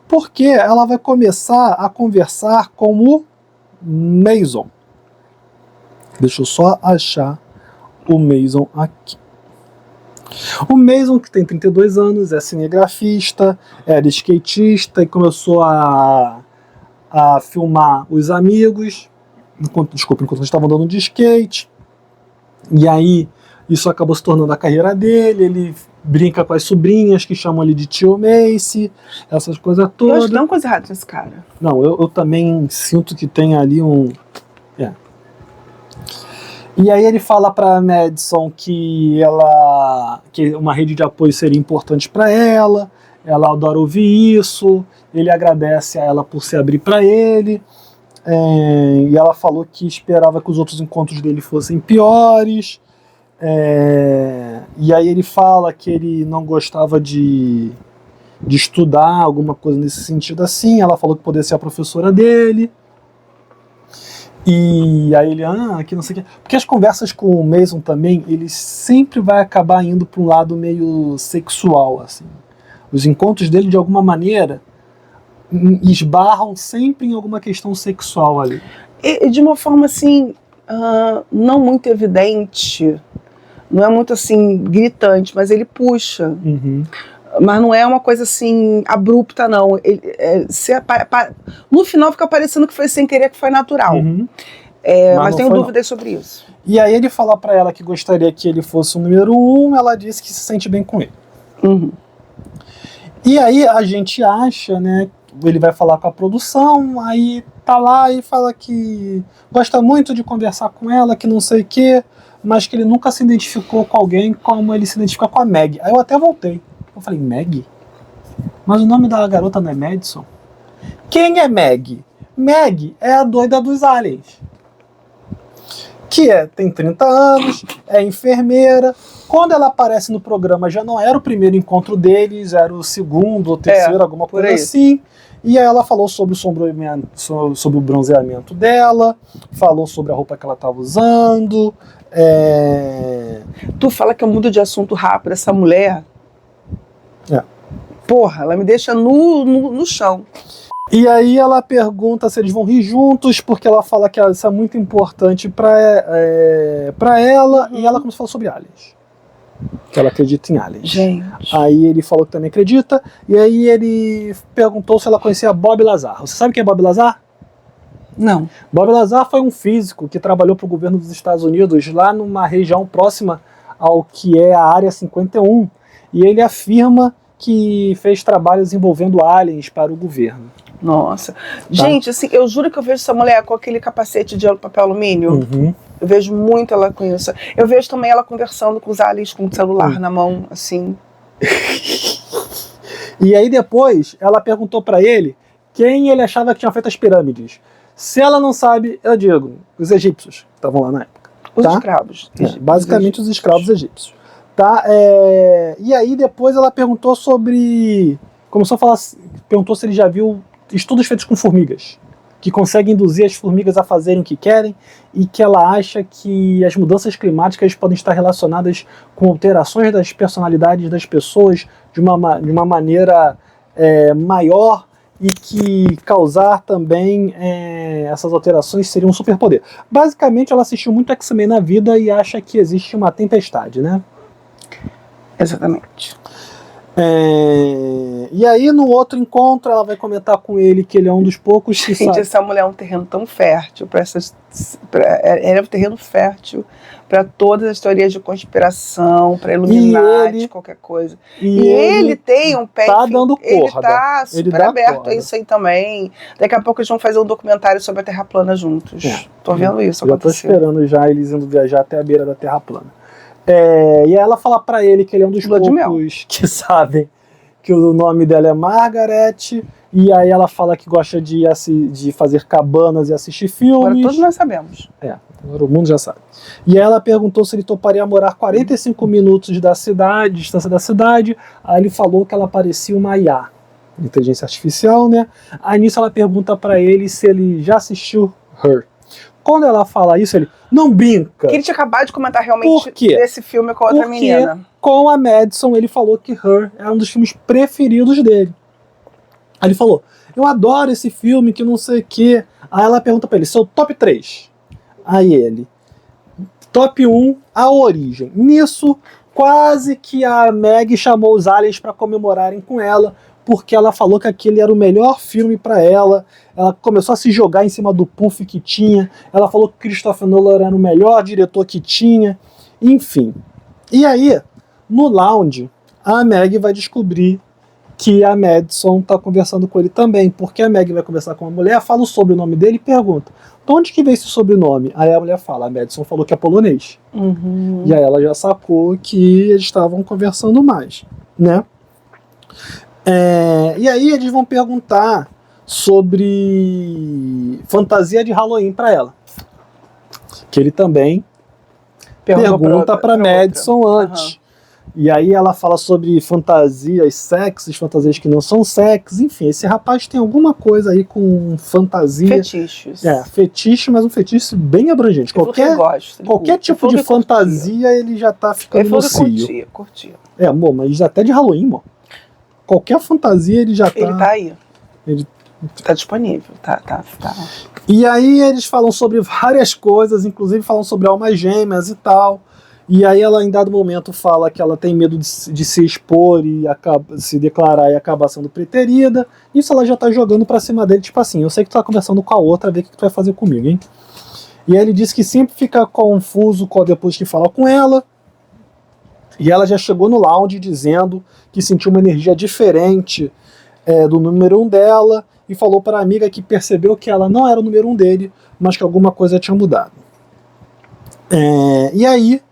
Porque ela vai começar a conversar com o Mason. Deixa eu só achar o Mason aqui. O Mason, que tem 32 anos, é cinegrafista, era skatista e começou a filmar os amigos, enquanto eles estavam andando de skate. E aí, isso acabou se tornando a carreira dele. Ele brinca com as sobrinhas, que chamam ele de tio Macy, essas coisas todas. Eu acho que não coisa errada nesse cara. Não, eu também sinto que tem ali um... E aí ele fala para Madison que uma rede de apoio seria importante para ela adora ouvir isso, ele agradece a ela por se abrir para ele, e ela falou que esperava que os outros encontros dele fossem piores, e aí ele fala que ele não gostava de estudar, alguma coisa nesse sentido assim. Ela falou que poderia ser a professora dele. E aí ele, que não sei o que. Porque as conversas com o Mason também, ele sempre vai acabar indo para um lado meio sexual, assim. Os encontros dele, de alguma maneira, esbarram sempre em alguma questão sexual ali. E de uma forma, assim, não muito evidente, não é muito, assim, gritante, mas ele puxa. Uhum. Mas não é uma coisa assim abrupta, não. No final fica parecendo que foi sem querer, que foi natural. Uhum. Mas tenho dúvidas sobre isso. E aí ele fala pra ela que gostaria que ele fosse o número 1, ela disse que se sente bem com ele. Uhum. E aí a gente acha, né, ele vai falar com a produção, aí tá lá e fala que gosta muito de conversar com ela, que não sei o quê, mas que ele nunca se identificou com alguém como ele se identifica com a Meg. Aí eu até voltei. Eu falei, Meg? Mas o nome da garota não é Madison? Quem é Meg? Meg é a doida dos aliens. Que tem 30 anos, é enfermeira. Quando ela aparece no programa, já não era o primeiro encontro deles, era o segundo ou terceiro, alguma coisa assim. E aí ela falou sobre o bronzeamento dela, falou sobre a roupa que ela estava usando. Tu fala que eu mudo de assunto rápido, essa mulher... Porra, ela me deixa no chão. E aí ela pergunta se eles vão rir juntos, porque ela fala que isso é muito importante pra ela, e ela começa a falar sobre aliens. Que ela acredita em aliens. Gente. Aí ele falou que também acredita, e aí ele perguntou se ela conhecia Bob Lazar. Você sabe quem é Bob Lazar? Não. Bob Lazar foi um físico que trabalhou para o governo dos Estados Unidos, lá numa região próxima ao que é a Área 51, e ele afirma que fez trabalhos envolvendo aliens para o governo. Nossa. Tá. Gente, assim, eu juro que eu vejo essa mulher com aquele capacete de papel alumínio. Uhum. Eu vejo muito ela com isso. Eu vejo também ela conversando com os aliens com o celular na mão, assim. E aí depois, ela perguntou para ele quem ele achava que tinha feito as pirâmides. Se ela não sabe, eu digo, os egípcios que estavam lá na época. Os escravos. Basicamente os escravos egípcios. Tá? E aí depois ela perguntou sobre... Começou a falar, perguntou se ele já viu estudos feitos com formigas, que conseguem induzir as formigas a fazerem o que querem, e que ela acha que as mudanças climáticas podem estar relacionadas com alterações das personalidades das pessoas de uma maneira maior, e que causar também essas alterações seria um superpoder. Basicamente ela assistiu muito X-Men na vida e acha que existe uma tempestade, né? Exatamente. E aí no outro encontro ela vai comentar com ele que ele é um dos poucos que sabe. Essa mulher é um terreno tão fértil é um terreno fértil para todas as teorias de conspiração, para Illuminati, qualquer coisa. E ele tem um pé, tá dando corda. Ele tá super aberto a isso aí também. Daqui a pouco eles vão fazer um documentário sobre a Terra plana juntos. Tô vendo isso acontecer. Já tô esperando já eles indo viajar até a beira da Terra plana. E aí ela fala pra ele que ele é um dos poucos que sabem que o nome dela é Margaret, e aí ela fala que gosta de fazer cabanas e assistir filmes. Agora todos nós sabemos. Agora o mundo já sabe. E ela perguntou se ele toparia morar 45 minutos da cidade, distância da cidade. Aí ele falou que ela parecia uma IA, inteligência artificial, né? Aí nisso ela pergunta pra ele se ele já assistiu Her. Quando ela fala isso, ele não brinca. Que ele tinha acabado de comentar realmente desse filme com a outra menina. Com a Madison, ele falou que Her é um dos filmes preferidos dele. Aí ele falou, eu adoro esse filme, que não sei o quê. Aí ela pergunta pra ele, seu top 3? Aí ele, top 1, A Origem. Nisso, quase que a Meg chamou os aliens pra comemorarem com ela, porque ela falou que aquele era o melhor filme pra ela. Ela começou a se jogar em cima do puff que tinha. Ela falou que Christopher Nolan era o melhor diretor que tinha. Enfim. E aí, no lounge, a Meg vai descobrir que a Madison tá conversando com ele também, porque a Meg vai conversar com uma mulher, fala o sobrenome dele e pergunta, de onde que veio esse sobrenome? Aí a mulher fala, a Madison falou que é polonês. E aí ela já sacou que eles estavam conversando mais, né? E aí eles vão perguntar sobre fantasia de Halloween pra ela. Que ele também pergunta pra Madison antes. E aí ela fala sobre fantasias sexys, fantasias que não são sexys, enfim, esse rapaz tem alguma coisa aí com fantasia. Fetiches. Fetiche, mas um fetiche bem abrangente. Qualquer tipo de fantasia ele já tá ficando macio. Curtia. Amor, mas até de Halloween, amor. Qualquer fantasia ele já tá... Ele tá aí. Ele tá disponível, tá. E aí eles falam sobre várias coisas, inclusive falam sobre almas gêmeas e tal. E aí ela, em dado momento, fala que ela tem medo de se expor e se declarar e acabar sendo preterida. Isso ela já tá jogando pra cima dele, tipo assim, eu sei que tu tá conversando com a outra, vê o que tu vai fazer comigo, hein? E aí ele diz que sempre fica confuso depois que fala com ela. E ela já chegou no lounge dizendo que sentiu uma energia diferente do número 1 dela e falou para a amiga que percebeu que ela não era o número 1 dele, mas que alguma coisa tinha mudado. E aí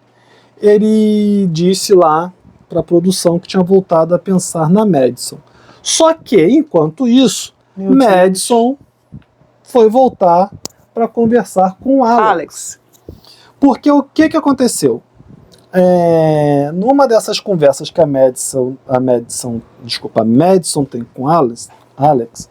ele disse lá para a produção que tinha voltado a pensar na Madison. Só que, enquanto isso, Madison foi voltar para conversar com o Alex. Porque o que aconteceu? Numa dessas conversas que a Madison tem com Alex,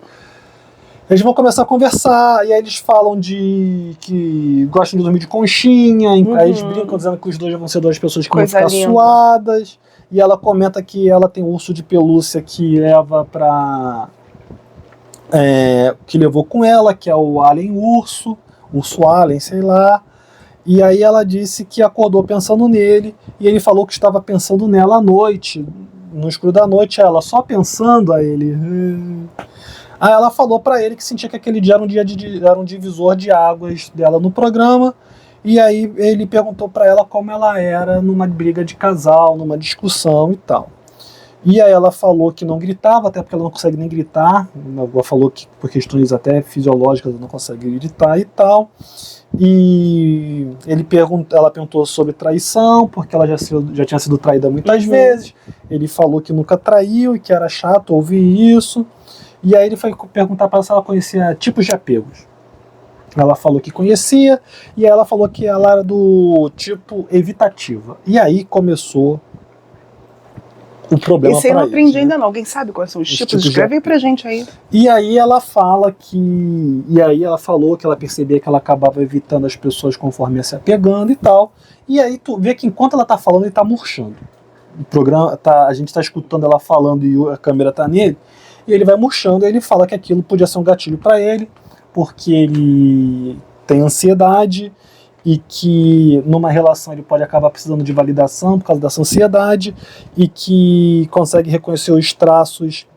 eles vão começar a conversar, e aí eles falam de que gostam de dormir de conchinha, aí eles brincam dizendo que os dois vão ser duas pessoas que vão ficar suadas, e ela comenta que ela tem um urso de pelúcia que leva pra... que levou com ela, que é o Alien Urso Alien, sei lá. E aí ela disse que acordou pensando nele, e ele falou que estava pensando nela à noite, no escuro da noite, ela só pensando a ele. Aí ela falou pra ele que sentia que aquele dia era um divisor de águas dela no programa, e aí ele perguntou pra ela como ela era numa briga de casal, numa discussão e tal. E aí ela falou que não gritava, até porque ela não consegue nem gritar, ela falou que por questões até fisiológicas ela não consegue gritar e tal. E ela perguntou sobre traição, porque ela já tinha sido traída muitas vezes. Ele falou que nunca traiu e que era chato ouvir isso. E aí ele foi perguntar para ela se ela conhecia tipos de apegos. Ela falou que conhecia, e aí ela falou que ela era do tipo evitativa. E aí começou o problema. Esse aí eu não aprendi ainda não. Alguém sabe quais são os tipos? Escreve aí pra gente aí. E aí ela fala que... E aí ela falou que ela percebia que ela acabava evitando as pessoas conforme ia se apegando e tal. E aí tu vê que enquanto ela tá falando, ele tá murchando. O programa a gente tá escutando ela falando e a câmera tá nele. E ele vai murchando, e ele fala que aquilo podia ser um gatilho para ele, porque ele tem ansiedade, e que numa relação ele pode acabar precisando de validação por causa dessa ansiedade, e que consegue reconhecer os traços...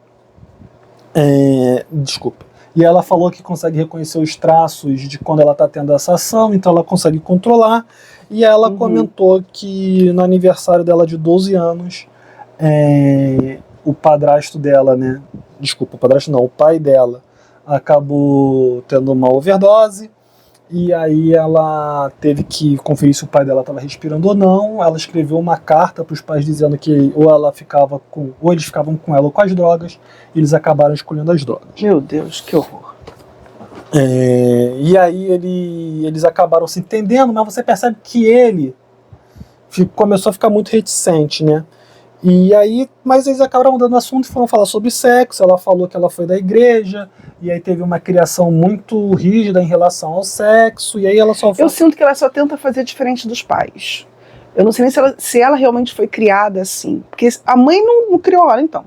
E ela falou que consegue reconhecer os traços de quando ela está tendo essa ação, então ela consegue controlar. E ela comentou que no aniversário dela de 12 anos, o padrasto dela, né? Desculpa, o padrasto não, o pai dela acabou tendo uma overdose, e aí ela teve que conferir se o pai dela estava respirando ou não. Ela escreveu uma carta para os pais dizendo que ou eles ficavam com ela ou com as drogas, e eles acabaram escolhendo as drogas. Meu Deus, que horror. E aí eles acabaram se entendendo, mas você percebe que ele começou a ficar muito reticente, né? E aí, mas eles acabaram mudando o assunto e foram falar sobre sexo. Ela falou que ela foi da igreja, e aí teve uma criação muito rígida em relação ao sexo, e aí ela só... Eu sinto que ela só tenta fazer diferente dos pais. Eu não sei nem se ela realmente foi criada assim. Porque a mãe não criou ela, então.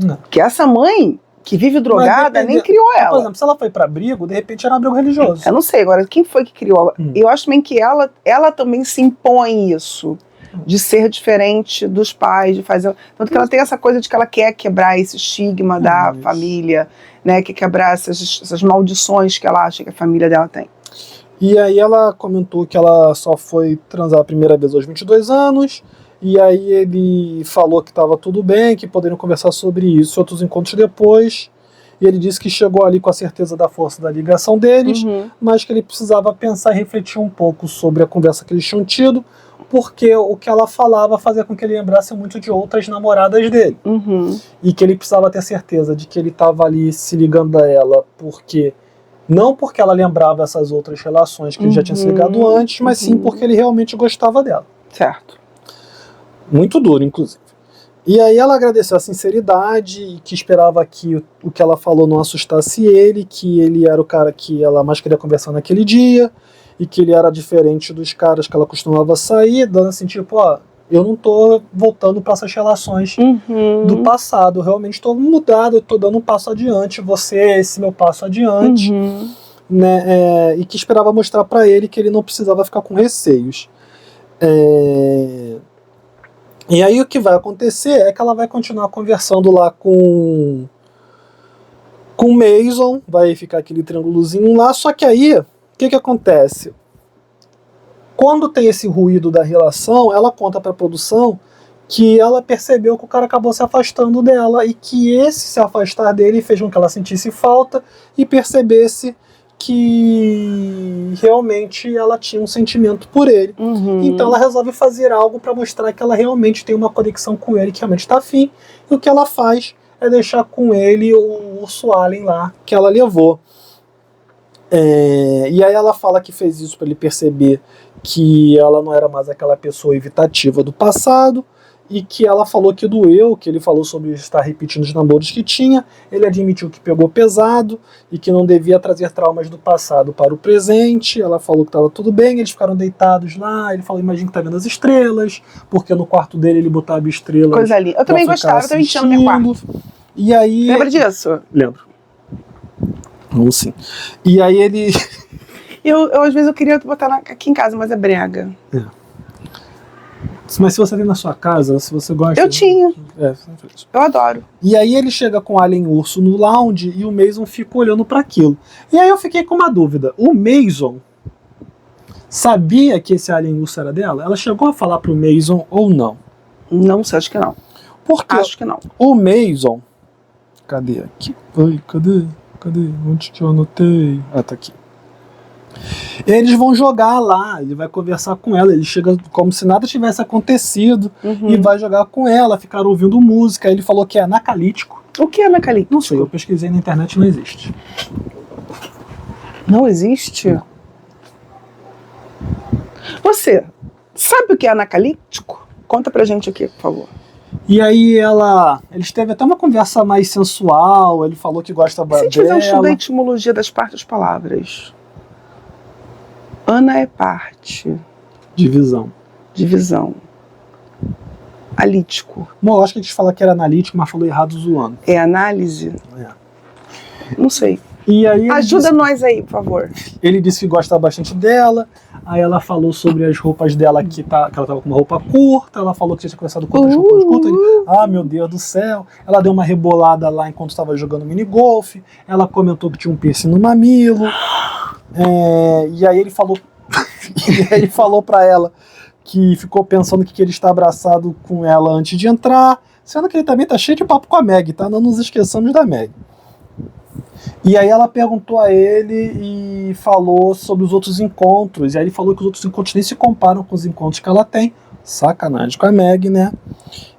Não. Porque essa mãe, que vive drogada, nem criou ela. Por exemplo, se ela foi pra abrigo, de repente era um abrigo religioso. Eu não sei, agora, quem foi que criou ela? Eu acho também que ela também se impõe isso, de ser diferente dos pais, de fazer... Tanto que ela tem essa coisa de que ela quer quebrar esse estigma da família, né? Quer quebrar essas maldições que ela acha que a família dela tem. E aí ela comentou que ela só foi transar a primeira vez aos 22 anos, e aí ele falou que estava tudo bem, que poderiam conversar sobre isso outros encontros depois, e ele disse que chegou ali com a certeza da força da ligação deles, mas que ele precisava pensar e refletir um pouco sobre a conversa que eles tinham tido, porque o que ela falava fazia com que ele lembrasse muito de outras namoradas dele. E que ele precisava ter certeza de que ele estava ali se ligando a ela porque... Não porque ela lembrava essas outras relações que ele já tinha se ligado antes, mas sim porque ele realmente gostava dela. Certo. Muito duro, inclusive. E aí ela agradeceu a sinceridade e que esperava que o que ela falou não assustasse ele, que ele era o cara que ela mais queria conversar naquele dia, e que ele era diferente dos caras que ela costumava sair, dando assim, tipo, ó, eu não tô voltando para essas relações do passado, eu realmente estou mudado, eu tô dando um passo adiante, você é esse meu passo adiante, né, e que esperava mostrar para ele que ele não precisava ficar com receios. E aí o que vai acontecer é que ela vai continuar conversando lá com o Mason, vai ficar aquele triângulozinho lá, só que aí, o que acontece? Quando tem esse ruído da relação, ela conta para a produção que ela percebeu que o cara acabou se afastando dela e que esse se afastar dele fez com que ela sentisse falta e percebesse que realmente ela tinha um sentimento por ele. Então ela resolve fazer algo para mostrar que ela realmente tem uma conexão com ele, que realmente está afim, e o que ela faz é deixar com ele o urso alien lá que ela levou. E aí ela fala que fez isso para ele perceber que ela não era mais aquela pessoa evitativa do passado, e que ela falou que doeu, que ele falou sobre estar repetindo os namoros que tinha, ele admitiu que pegou pesado e que não devia trazer traumas do passado para o presente. Ela falou que estava tudo bem, eles ficaram deitados lá, ele falou, imagina que tá vendo as estrelas, porque no quarto dele ele botava estrelas. Coisa linda. Eu também gostava, eu também tinha no meu quarto. E aí... Lembra disso? Lembro. Vamos sim. E aí ele... Eu às vezes eu queria botar aqui em casa, mas é brega. Mas se você tem na sua casa, se você gosta... Eu tinha. Sempre. Eu adoro. E aí ele chega com o Alien Urso no lounge e o Mason fica olhando para aquilo. E aí eu fiquei com uma dúvida. O Mason sabia que esse Alien Urso era dela? Ela chegou a falar pro Mason ou não? Não sei, acho que não. Porque acho que não. O Mason... Cadê aqui? Oi, cadê? Onde que eu anotei? Ah, tá aqui. Eles vão jogar lá, ele vai conversar com ela, ele chega como se nada tivesse acontecido e vai jogar com ela, ficar ouvindo música. Ele falou que é anacalítico. O que é anacalíptico? Não sei, eu pesquisei na internet, não existe. Não existe? Não. Você sabe o que é anacalíptico? Conta pra gente aqui, por favor. E aí eles teve até uma conversa mais sensual, ele falou que gosta dela. Se a gente fizer um estudo da etimologia das partes das palavras. Ana é parte. Divisão. Alítico. Bom, eu acho que a gente fala que era analítico, mas falou errado zoando. É análise? Não sei. E aí ajuda nós aí, por favor. Ele disse que gosta bastante dela. Aí ela falou sobre as roupas dela, que ela tava com uma roupa curta. Ela falou que tinha começado com outras roupas curtas. Meu Deus do céu. Ela deu uma rebolada lá enquanto estava jogando minigolf. Ela comentou que tinha um piercing no mamilo. E aí ele falou pra ela que ficou pensando que ele está abraçado com ela antes de entrar. Sendo que ele também tá cheio de papo com a Meg, tá? Não nos esqueçamos da Meg. E aí ela perguntou a ele e falou sobre os outros encontros. E aí ele falou que os outros encontros nem se comparam com os encontros que ela tem. Sacanagem com a Meg, né?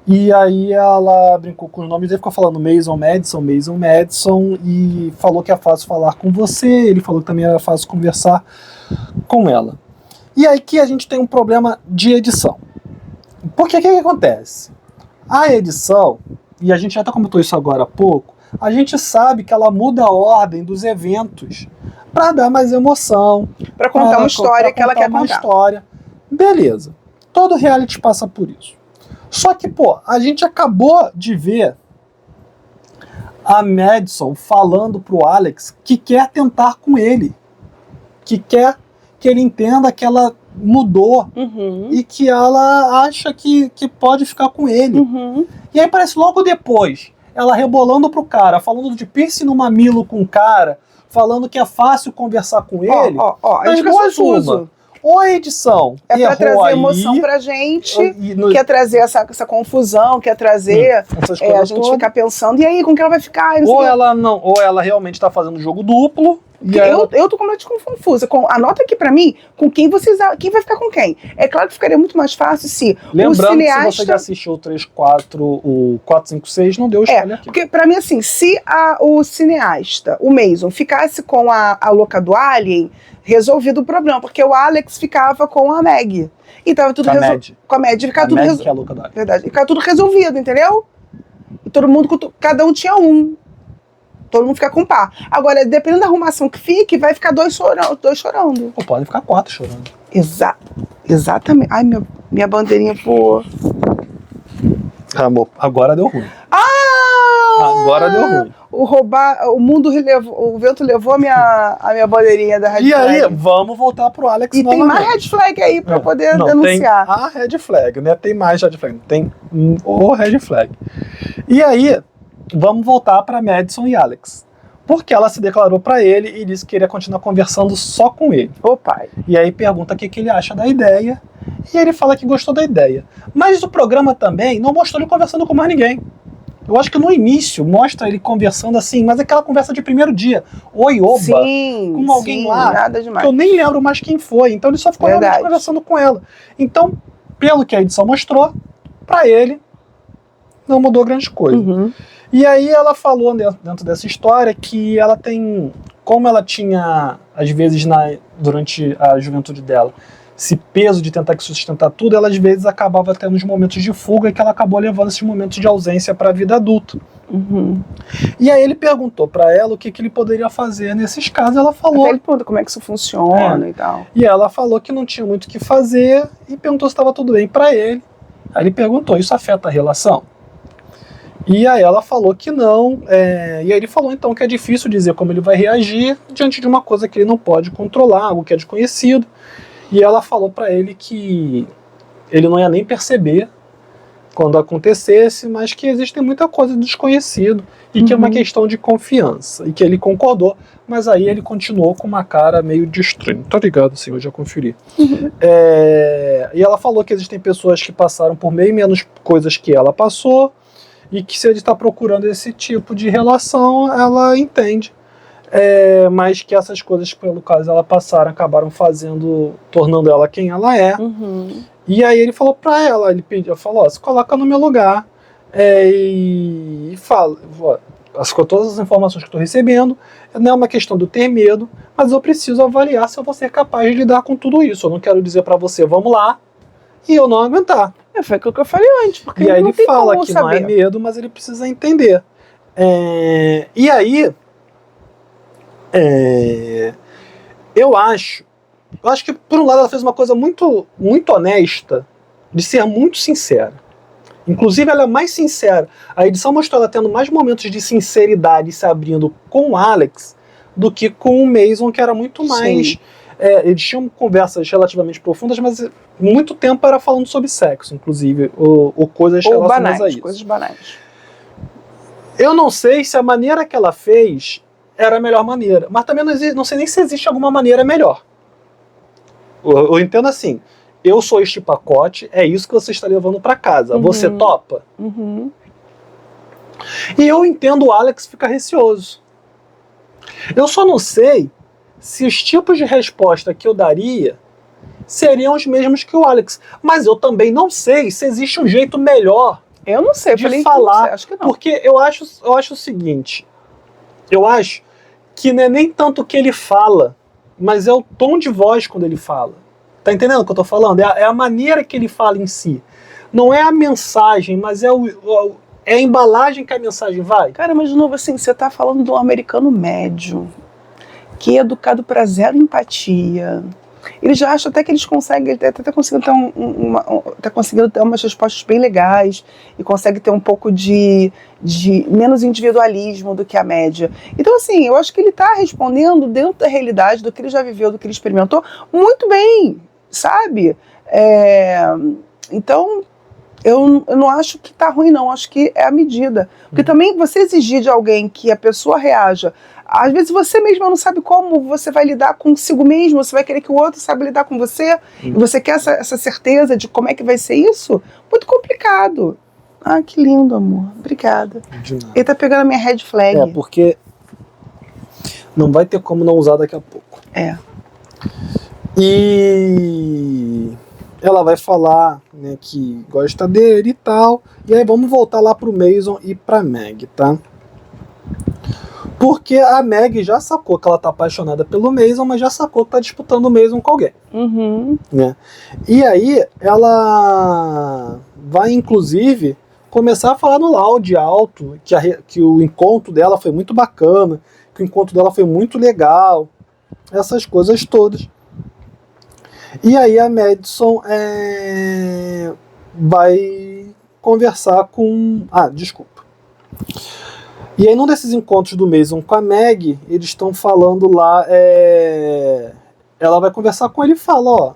E aí ela brincou com os nomes e ficou falando Mason Madison, e falou que é fácil falar com você. Ele falou que também era fácil conversar com ela. E aí que a gente tem um problema de edição. Porque o que acontece? A edição, e a gente já até comentou isso agora há pouco, a gente sabe que ela muda a ordem dos eventos para dar mais emoção. Para contar uma história que ela quer contar. História. Beleza. Todo reality passa por isso. Só que, pô, a gente acabou de ver a Madison falando pro Alex que quer tentar com ele. Que quer que ele entenda que ela mudou e que ela acha que pode ficar com ele. E aí parece logo depois, ela rebolando pro cara, falando de piercing no mamilo com o cara, falando que é fácil conversar com ele. A gente fica confuso. Ou a edição é pra trazer emoção pra gente, quer trazer essa confusão, quer trazer a gente ficar pensando, e aí, com que ela vai ficar? Ou ela realmente tá fazendo jogo duplo. Eu tô completamente confusa. Anota aqui pra mim com quem vai ficar com quem. É claro que ficaria muito mais fácil se lembrando o cineasta... que se você já assistiu o 3, 4, o 4, 5, 6, não deu spoiler aqui. Porque pra mim, assim, se o cineasta, o Mason, ficasse com a louca do Alien, resolvido o problema, porque o Alex ficava com a Meg. E tava tudo resolvido. Com a Meg. Ficava tudo resolvido. É a louca do Alien. Verdade. E ficava tudo resolvido, entendeu? E todo mundo, cada um tinha um. Todo mundo fica com par. Agora, dependendo da arrumação que fique, vai ficar dois chorando. Ou podem ficar 4 chorando. Exatamente. Ai, minha bandeirinha voou. Amor, agora deu ruim. Agora deu ruim. O vento levou a minha bandeirinha da red flag. E aí, vamos voltar pro Alex novamente. E tem mais red flag aí pra poder denunciar. Tem a red flag, né? Tem mais red flag. Tem o red flag. E aí, vamos voltar pra Madison e Alex. Porque ela se declarou pra ele e disse que queria continuar conversando só com ele. Ô pai. E aí pergunta o que ele acha da ideia. E ele fala que gostou da ideia. Mas o programa também não mostrou ele conversando com mais ninguém. Eu acho que no início mostra ele conversando assim, mas aquela conversa de primeiro dia. Oi, oba. Sim, com alguém lá. Nada demais. Que eu nem lembro mais quem foi. Então ele só ficou realmente conversando com ela. Então, pelo que a edição mostrou, pra ele, não mudou grande coisa. E aí ela falou dentro dessa história que ela tem, como ela tinha, às vezes, durante a juventude dela, esse peso de tentar sustentar tudo, ela às vezes acabava tendo uns momentos de fuga e que ela acabou levando esses momentos de ausência para a vida adulta. E aí ele perguntou para ela o que ele poderia fazer nesses casos. Ela falou... Até ele perguntou como é que isso funciona e tal. E ela falou que não tinha muito o que fazer e perguntou se estava tudo bem para ele. Aí ele perguntou, isso afeta a relação? E aí ela falou que não, e aí ele falou então que é difícil dizer como ele vai reagir diante de uma coisa que ele não pode controlar, algo que é desconhecido. E ela falou pra ele que ele não ia nem perceber quando acontecesse, mas que existe muita coisa desconhecido e que é uma questão de confiança, e que ele concordou, mas aí ele continuou com uma cara meio de estranho. Tá ligado, assim, eu já conferi. E ela falou que existem pessoas que passaram por meio menos coisas que ela passou, e que se ele está procurando esse tipo de relação, ela entende. Mas que essas coisas, pelo caso ela passaram, acabaram tornando ela quem ela é. E aí ele falou pra ela, falou, se coloca no meu lugar e fala, com todas as informações que estou recebendo, não é uma questão de eu ter medo, mas eu preciso avaliar se eu vou ser capaz de lidar com tudo isso. Eu não quero dizer pra você, vamos lá, e eu não aguentar. Foi aquilo que eu falei antes, porque e aí não ele tem fala como que saber. não é medo, mas ele precisa entender. E aí, eu acho que por um lado ela fez uma coisa muito, muito honesta, de ser muito sincera. Inclusive ela é mais sincera. A edição mostrou ela tendo mais momentos de sinceridade se abrindo com o Alex do que com o Mason, que era muito mais... eles tinham conversas relativamente profundas, mas muito tempo era falando sobre sexo, inclusive, ou coisas relacionadas a isso. Coisas banais. Eu não sei se a maneira que ela fez era a melhor maneira, mas também não sei nem se existe alguma maneira melhor. Eu entendo assim, eu sou este pacote, é isso que você está levando para casa, você topa? E eu entendo o Alex ficar receoso. Eu só não sei se os tipos de resposta que eu daria seriam os mesmos que o Alex. Mas eu também não sei se existe um jeito melhor eu não sei, de falar. Acho que não. Porque eu acho o seguinte, eu acho que não é nem tanto o que ele fala, mas é o tom de voz quando ele fala. Tá entendendo o que eu tô falando? É a maneira que ele fala em si. não é a mensagem, mas é a embalagem que a mensagem vai. Cara, mas de novo, assim, você tá falando de um americano médio, que é educado para zero empatia. Eles já acham até que eles conseguem, até conseguindo ter tá conseguindo ter umas respostas bem legais e consegue ter um pouco de menos individualismo do que a média. Então, assim, eu acho que ele está respondendo dentro da realidade, do que ele já viveu, do que ele experimentou, muito bem, sabe? Então, eu não acho que tá ruim, não. Acho que é a medida. Porque também você exigir de alguém que a pessoa reaja, às vezes você mesmo não sabe como você vai lidar consigo mesmo, você vai querer que o outro saiba lidar com você, e você quer essa certeza de como é que vai ser isso? Muito complicado. Ah, que lindo, amor. Obrigada. Ele tá pegando a minha red flag. Porque não vai ter como não usar daqui a pouco. E ela vai falar, né, que gosta dele e tal. E aí vamos voltar lá pro Mason e pra Meg, tá? Porque a Meg já sacou que ela tá apaixonada pelo Mason, mas já sacou que tá disputando o Mason com alguém. Né? E aí ela vai, inclusive, começar a falar no loud alto que o encontro dela foi muito bacana, que o encontro dela foi muito legal, essas coisas todas. E aí a Madison vai conversar com... desculpa. E aí num desses encontros do Mason com a Meg, eles estão falando lá, ela vai conversar com ele e fala, ó,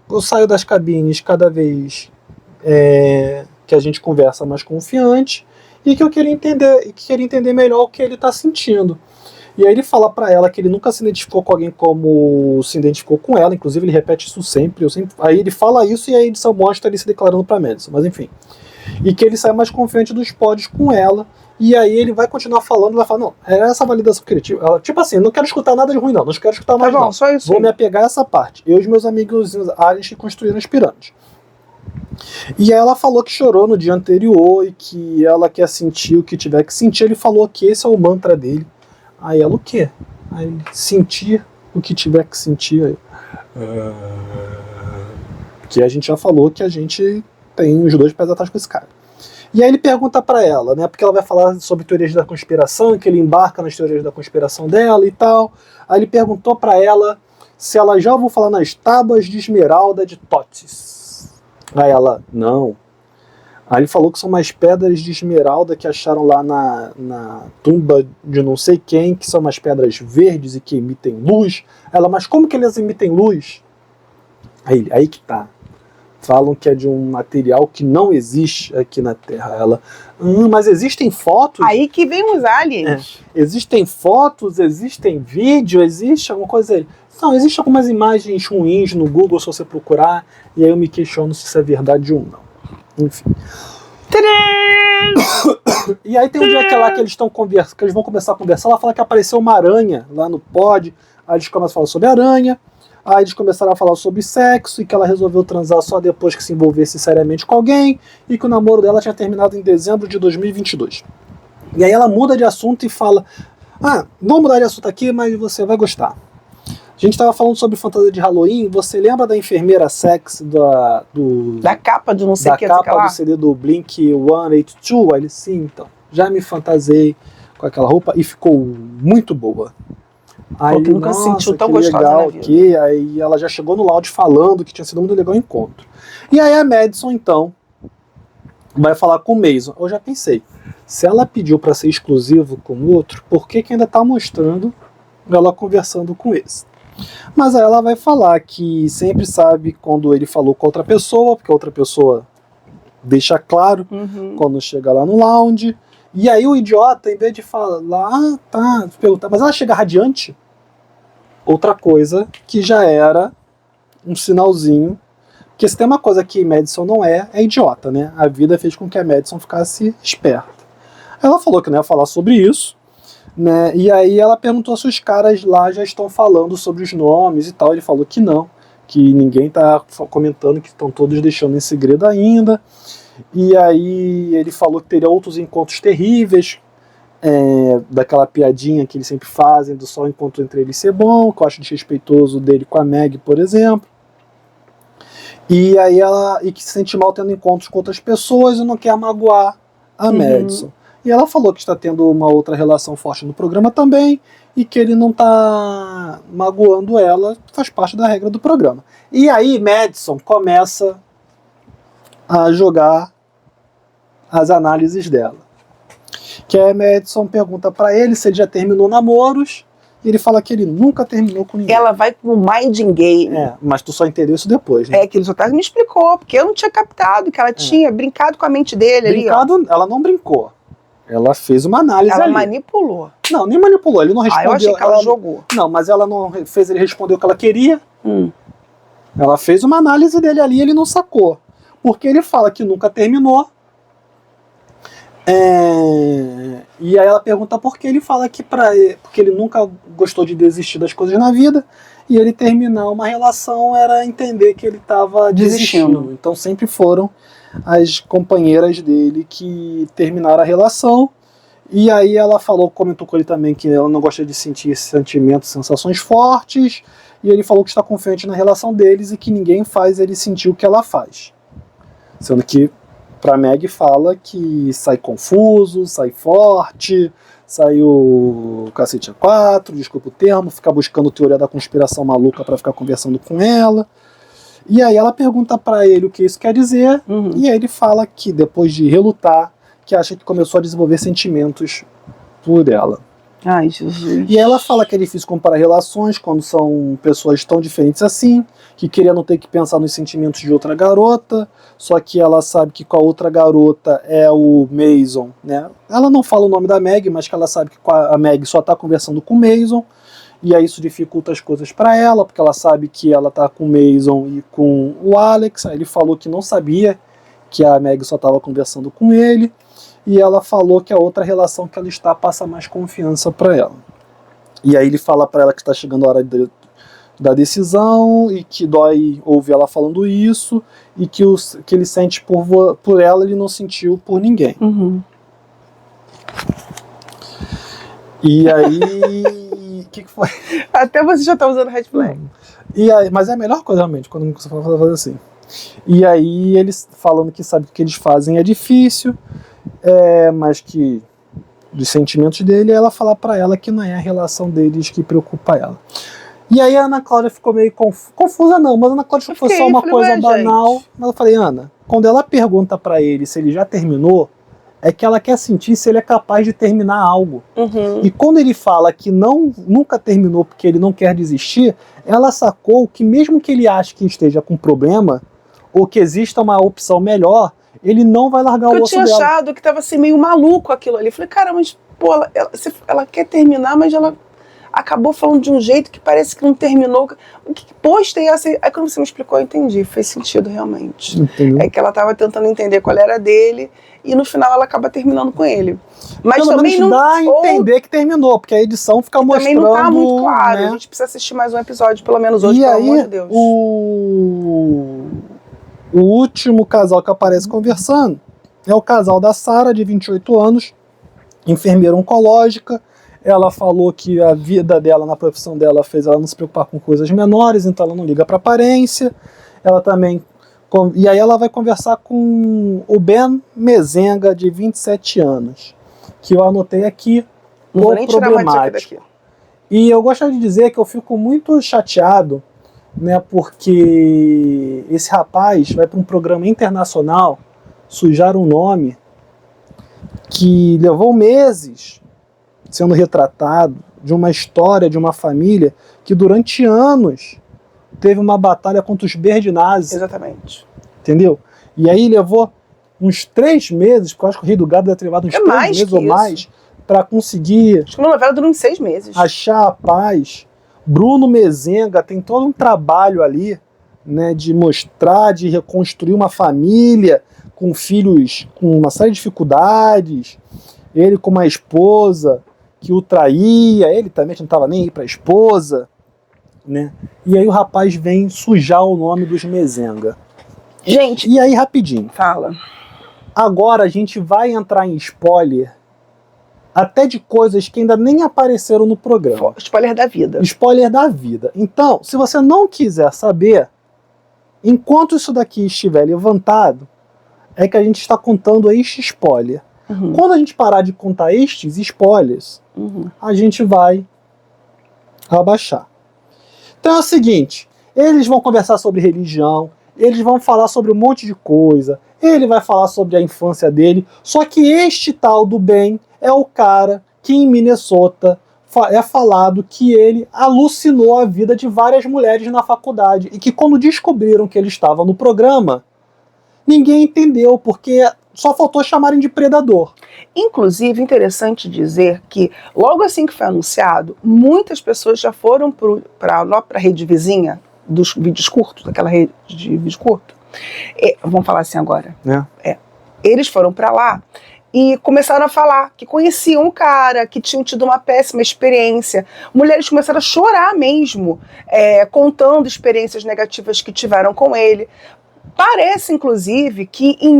eu saio das cabines cada vez que a gente conversa mais confiante e que eu queria entender melhor o que ele está sentindo. E aí ele fala pra ela que ele nunca se identificou com alguém como se identificou com ela, inclusive ele repete isso sempre, aí ele fala isso e a edição mostra ele se declarando pra Madison, mas enfim. E que ele sai mais confiante dos pódios com ela, e aí ele vai continuar falando, vai falar, não, é essa a validação que ele tinha. Ela, tipo assim, não quero escutar nada de ruim não quero escutar mais não. Só isso. Vou me apegar a essa parte. Eu e os meus amigos aliens que construíram as pirâmides. E aí ela falou que chorou no dia anterior e que ela quer sentir o que tiver que sentir. Ele falou que esse é o mantra dele. Aí ela, o quê? Aí ele, sentir o que tiver que sentir. Aí. Que a gente já falou que a gente tem os dois pés atrás com esse cara. E aí ele pergunta pra ela, né? Porque ela vai falar sobre teorias da conspiração, que ele embarca nas teorias da conspiração dela e tal. Aí ele perguntou pra ela se ela já ouviu falar nas tábuas de esmeralda de Thotis. Aí ela, não. Aí ele falou que são umas pedras de esmeralda que acharam lá na tumba de não sei quem, que são umas pedras verdes e que emitem luz. Ela, mas como que elas emitem luz? Aí que tá. Falam que é de um material que não existe aqui na Terra. Ela, mas existem fotos? Aí que vem os aliens. Existem fotos, existem vídeos, existe alguma coisa aí? Não, existem algumas imagens ruins no Google, se você procurar, e aí eu me questiono se isso é verdade ou não. Enfim. E aí tem um dia que eles estão conversando, que eles vão começar a conversar, ela fala que apareceu uma aranha lá no pod, aí eles começam a falar sobre aranha, aí eles começaram a falar sobre sexo, e que ela resolveu transar só depois que se envolvesse seriamente com alguém, e que o namoro dela tinha terminado em dezembro de 2022. E aí ela muda de assunto e fala, vamos mudar de assunto aqui, mas você vai gostar. A gente estava falando sobre fantasia de Halloween. Você lembra da enfermeira sexy da capa de não sei o que? Da capa do CD do Blink 182? Aí ele, sim, então. Já me fantasiei com aquela roupa e ficou muito boa. Aí ele, nunca se sentiu tão gostosa legal, na vida. Aí ela já chegou no loud falando que tinha sido muito legal o encontro. E aí a Madison, então, vai falar com o Mason. Eu já pensei, se ela pediu para ser exclusivo com o outro, por que ainda tá mostrando ela conversando com esse? Mas aí ela vai falar que sempre sabe quando ele falou com outra pessoa, porque a outra pessoa deixa claro quando chega lá no lounge. E aí o idiota, em vez de falar, perguntar, mas ela chega radiante? Outra coisa que já era um sinalzinho. Porque se tem uma coisa que Madison não é idiota, né? A vida fez com que a Madison ficasse esperta. Ela falou que não ia falar sobre isso. Né? E aí ela perguntou se os caras lá já estão falando sobre os nomes e tal. Ele falou que não, que ninguém está comentando, que estão todos deixando em segredo ainda. E aí ele falou que teria outros encontros terríveis, daquela piadinha que eles sempre fazem do só encontro entre eles ser bom, que eu acho desrespeitoso dele com a Meg, por exemplo. E aí e que se sente mal tendo encontros com outras pessoas e não quer magoar a Madison. E ela falou que está tendo uma outra relação forte no programa também e que ele não está magoando ela, faz parte da regra do programa. E aí Madison começa a jogar as análises dela. Que a Madison pergunta para ele se ele já terminou namoros, e ele fala que ele nunca terminou com ninguém. Ela vai pro mind game. Mas tu só entendeu isso depois, né? Que ele só me explicou, porque eu não tinha captado que ela tinha brincado com a mente dele ali, ó. Ela não brincou. Ela fez uma análise Ela ali. manipulou. Não, nem manipulou, ele não respondeu. Eu achei que ela jogou. Não, mas ela não fez ele responder o que ela queria. Ela fez uma análise dele ali e ele não sacou. Porque ele fala que nunca terminou. E aí ela pergunta por que ele fala que porque ele nunca gostou de desistir das coisas na vida, e ele terminar uma relação era entender que ele estava desistindo. Então sempre foram as companheiras dele que terminaram a relação. E aí ela comentou com ele também que ela não gosta de sentir esses sentimentos, sensações fortes, e ele falou que está confiante na relação deles e que ninguém faz ele sentir o que ela faz. Sendo que pra Meg fala que sai confuso, sai forte, sai o cacete A4, desculpa o termo, fica buscando teoria da conspiração maluca pra ficar conversando com ela. E aí ela pergunta pra ele o que isso quer dizer, e aí ele fala que depois de relutar, que acha que começou a desenvolver sentimentos por ela. Ai, Jesus. E ela fala que é difícil comparar relações quando são pessoas tão diferentes assim, que queria não ter que pensar nos sentimentos de outra garota, só que ela sabe que com a outra garota é o Mason, né? Ela não fala o nome da Meg, mas que ela sabe que a Meg só tá conversando com o Mason, e aí isso dificulta as coisas para ela, porque ela sabe que ela tá com o Mason e com o Alex. Aí ele falou que não sabia que a Meg só tava conversando com ele. E ela falou que a outra relação que ela está passa mais confiança para ela. E aí ele fala para ela que está chegando a hora da decisão e que dói ouvir ela falando isso e que ele sente por ela ele não sentiu por ninguém. E aí... O que foi? Até você já tá usando red flag. E aí, mas é a melhor coisa realmente, quando você fala fazer assim. E aí eles falando que sabe que o que eles fazem é difícil, mas que dos sentimentos dele, ela fala pra ela que não é a relação deles que preocupa ela. E aí a Ana Cláudia ficou meio confusa não, mas a Ana Cláudia foi só uma coisa banal. Gente. Mas eu falei, Ana, quando ela pergunta pra ele se ele já terminou, é que ela quer sentir se ele é capaz de terminar algo. E quando ele fala que nunca terminou porque ele não quer desistir, ela sacou que mesmo que ele ache que esteja com problema, ou que exista uma opção melhor, ele não vai largar o osso dela. Eu tinha achado que tava assim, meio maluco aquilo ali. Eu falei, cara, mas pô, ela quer terminar, mas ela acabou falando de um jeito que parece que não terminou. Que posta é essa? Aí quando você me explicou, eu entendi. Fez sentido realmente. Entendeu? É que ela tava tentando entender qual era dele e no final ela acaba terminando com ele. Mas pelo também menos não dá a entender que terminou, porque a edição fica mostrando... Também não tá muito claro. Né? A gente precisa assistir mais um episódio, pelo menos hoje, pelo amor de Deus. O último casal que aparece conversando é o casal da Sarah, de 28 anos, enfermeira oncológica. Ela falou que a vida dela, na profissão dela, fez ela não se preocupar com coisas menores, então ela não liga para aparência. Ela também... E aí ela vai conversar com o Ben Mezenga, de 27 anos, que eu anotei aqui, não vou nem tirar mais daqui. E eu gostaria de dizer que eu fico muito chateado, né, porque esse rapaz vai para um programa internacional sujar um nome que levou meses sendo retratado, de uma história de uma família que durante anos teve uma batalha contra os Berdinazzi. Exatamente. Entendeu? E aí levou uns 3 meses, porque eu acho que o Rei do Gado deve ter levado uns 3 meses ou mais, para conseguir... Acho que uma novela durou uns 6 meses. Achar a paz. Bruno Mezenga tem todo um trabalho ali, né, de mostrar, de reconstruir uma família com filhos com uma série de dificuldades, ele com uma esposa que o traía, ele também não estava nem aí para a esposa, né? E aí o rapaz vem sujar o nome dos Mezenga. Gente, e aí rapidinho. Fala. Agora a gente vai entrar em spoiler até de coisas que ainda nem apareceram no programa. Spoiler da vida. Spoiler da vida. Então, se você não quiser saber, enquanto isso daqui estiver levantado, é que a gente está contando este spoiler. Quando a gente parar de contar estes spoilers, a gente vai abaixar. Então é o seguinte, eles vão conversar sobre religião, eles vão falar sobre um monte de coisa, ele vai falar sobre a infância dele, só que este tal do Ben é o cara que em Minnesota é falado que ele alucinou a vida de várias mulheres na faculdade e que quando descobriram que ele estava no programa, ninguém entendeu, porque só faltou chamarem de predador. Inclusive, interessante dizer que logo assim que foi anunciado, muitas pessoas já foram para a rede vizinha dos vídeos curtos, daquela rede de vídeo curto. Vamos falar assim agora. Eles foram para lá e começaram a falar que conheciam o cara, que tinham tido uma péssima experiência. Mulheres começaram a chorar mesmo, contando experiências negativas que tiveram com ele. Parece, inclusive, que em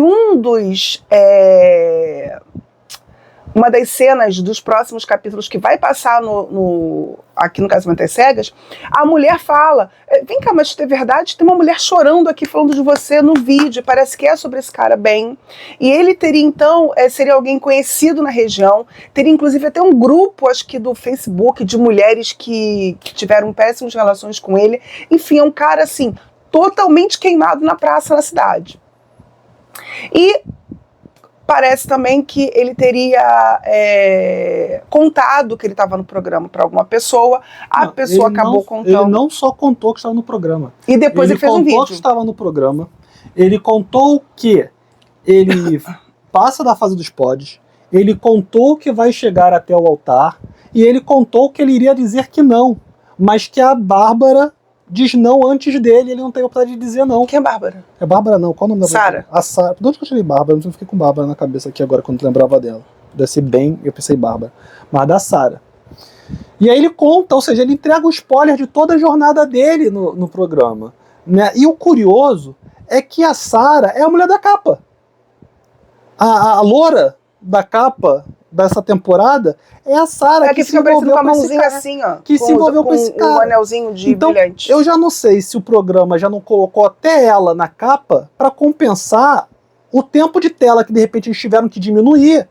uma das cenas dos próximos capítulos que vai passar aqui no Casamento às Cegas, a mulher fala, vem cá, mas é verdade, tem uma mulher chorando aqui falando de você no vídeo, parece que é sobre esse cara bem. E ele teria então, seria alguém conhecido na região, teria inclusive até um grupo, acho que do Facebook, de mulheres que tiveram péssimas relações com ele. Enfim, é um cara assim, totalmente queimado na praça, na cidade. E parece também que ele teria contado que ele estava no programa para alguma pessoa. A pessoa acabou contando. Ele não só contou que estava no programa. E depois ele fez um vídeo. Ele contou que estava no programa. Ele contou que ele passa da fase dos pods. Ele contou que vai chegar até o altar. E ele contou que ele iria dizer que não. Mas que a Bárbara diz não antes dele, ele não tem a oportunidade de dizer não. Quem é Bárbara? É Bárbara não, qual o nome da Sara. A Sara. De onde que eu tirei Bárbara? Eu fiquei com Bárbara na cabeça aqui agora, quando eu lembrava dela. Deve ser bem, eu pensei Bárbara. Mas da Sara. E aí ele conta, ou seja, ele entrega o spoiler de toda a jornada dele no programa. Né? E o curioso é que a Sara é a mulher da capa. A loura da capa dessa temporada é a Sara que se envolveu com esse cara, assim, ó, que se envolveu com esse cara. Um anelzinho de brilhante. Eu já não sei se o programa já não colocou até ela na capa para compensar o tempo de tela que de repente eles tiveram que diminuir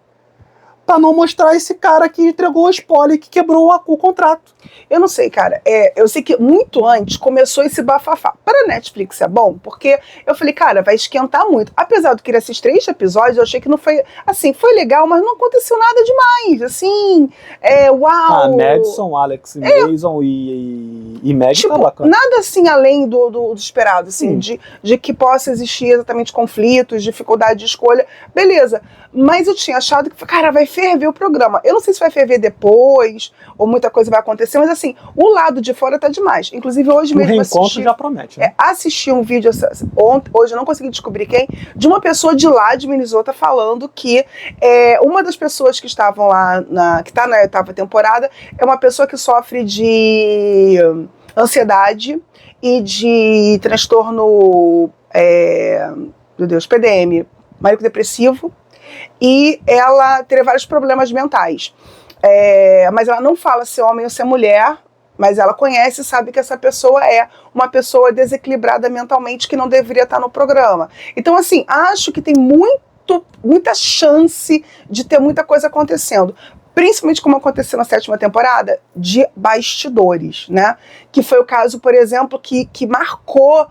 para não mostrar esse cara que entregou o spoiler e que quebrou o contrato. Eu não sei, cara. Eu sei que muito antes começou esse bafafá. Para a Netflix é bom, porque eu falei, cara, vai esquentar muito. Apesar de que esses 3 episódios, eu achei que não foi, assim, foi legal, mas não aconteceu nada demais, assim, uau. Madison, Alex Mason e Meg tipo, tá bacana. Nada assim além do esperado, assim, de que possa existir exatamente conflitos, dificuldade de escolha, beleza. Mas eu tinha achado que, cara, vai ferver o programa. Eu não sei se vai ferver depois, ou muita coisa vai acontecer, mas assim, o lado de fora tá demais. Inclusive hoje mesmo o reencontro já promete, né? Assisti um vídeo hoje, eu não consegui descobrir quem, de uma pessoa de lá de Minnesota falando que uma das pessoas que estavam lá, que tá na 8ª temporada, é uma pessoa que sofre de ansiedade e de transtorno, meu Deus, PDM, maníaco depressivo, e ela teria vários problemas mentais. Mas ela não fala se é homem ou se é mulher, mas ela conhece e sabe que essa pessoa é uma pessoa desequilibrada mentalmente que não deveria estar no programa. Então, assim, acho que tem muita chance de ter muita coisa acontecendo. Principalmente como aconteceu na 7ª temporada, de bastidores, né? Que foi o caso, por exemplo, que marcou.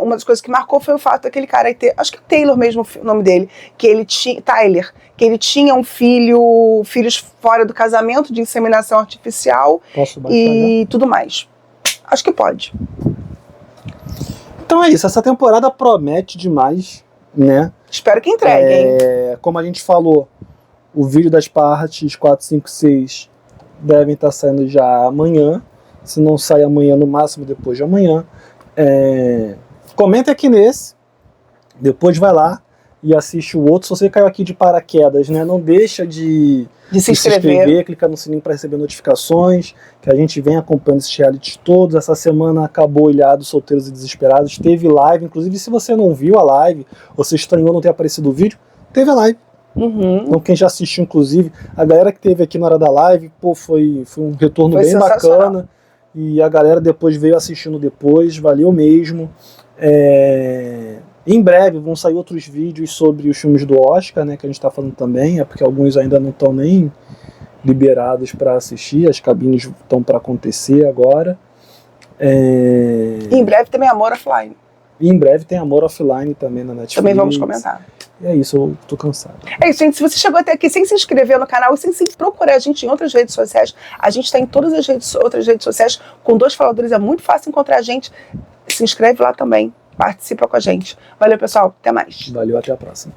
Uma das coisas que marcou foi o fato daquele cara acho que Taylor mesmo o nome dele, Tyler, que ele tinha filhos fora do casamento, de inseminação artificial. Posso baixar, e tudo mais. Acho que pode. Então é isso, essa temporada promete demais, né? Espero que entreguem. Como a gente falou, o vídeo das partes 4, 5, 6 devem estar saindo já amanhã. Se não sai amanhã, no máximo depois de amanhã. Comenta aqui nesse, depois vai lá e assiste o outro. Se você caiu aqui de paraquedas, né, não deixa de se inscrever, clicar no sininho para receber notificações, que a gente vem acompanhando esses realities todos. Essa semana acabou Ilhados, Solteiros e Desesperados, teve live, inclusive se você não viu a live, ou se estranhou não ter aparecido o vídeo, teve a live. Então quem já assistiu, inclusive, a galera que teve aqui na hora da live, foi um retorno bem bacana. E a galera depois veio assistindo depois, valeu mesmo. Em breve vão sair outros vídeos sobre os filmes do Oscar, né, que a gente está falando também, porque alguns ainda não estão nem liberados para assistir, as cabines estão para acontecer agora. E em breve também Amor Offline. E em breve tem Amor Offline também na Netflix. Também vamos comentar. E é isso, eu tô cansado. É isso, gente. Se você chegou até aqui sem se inscrever no canal e sem procurar a gente em outras redes sociais, a gente está em todas as outras redes sociais. Com 2 faladores é muito fácil encontrar a gente. Se inscreve lá também. Participa com a gente. Valeu, pessoal. Até mais. Valeu, até a próxima.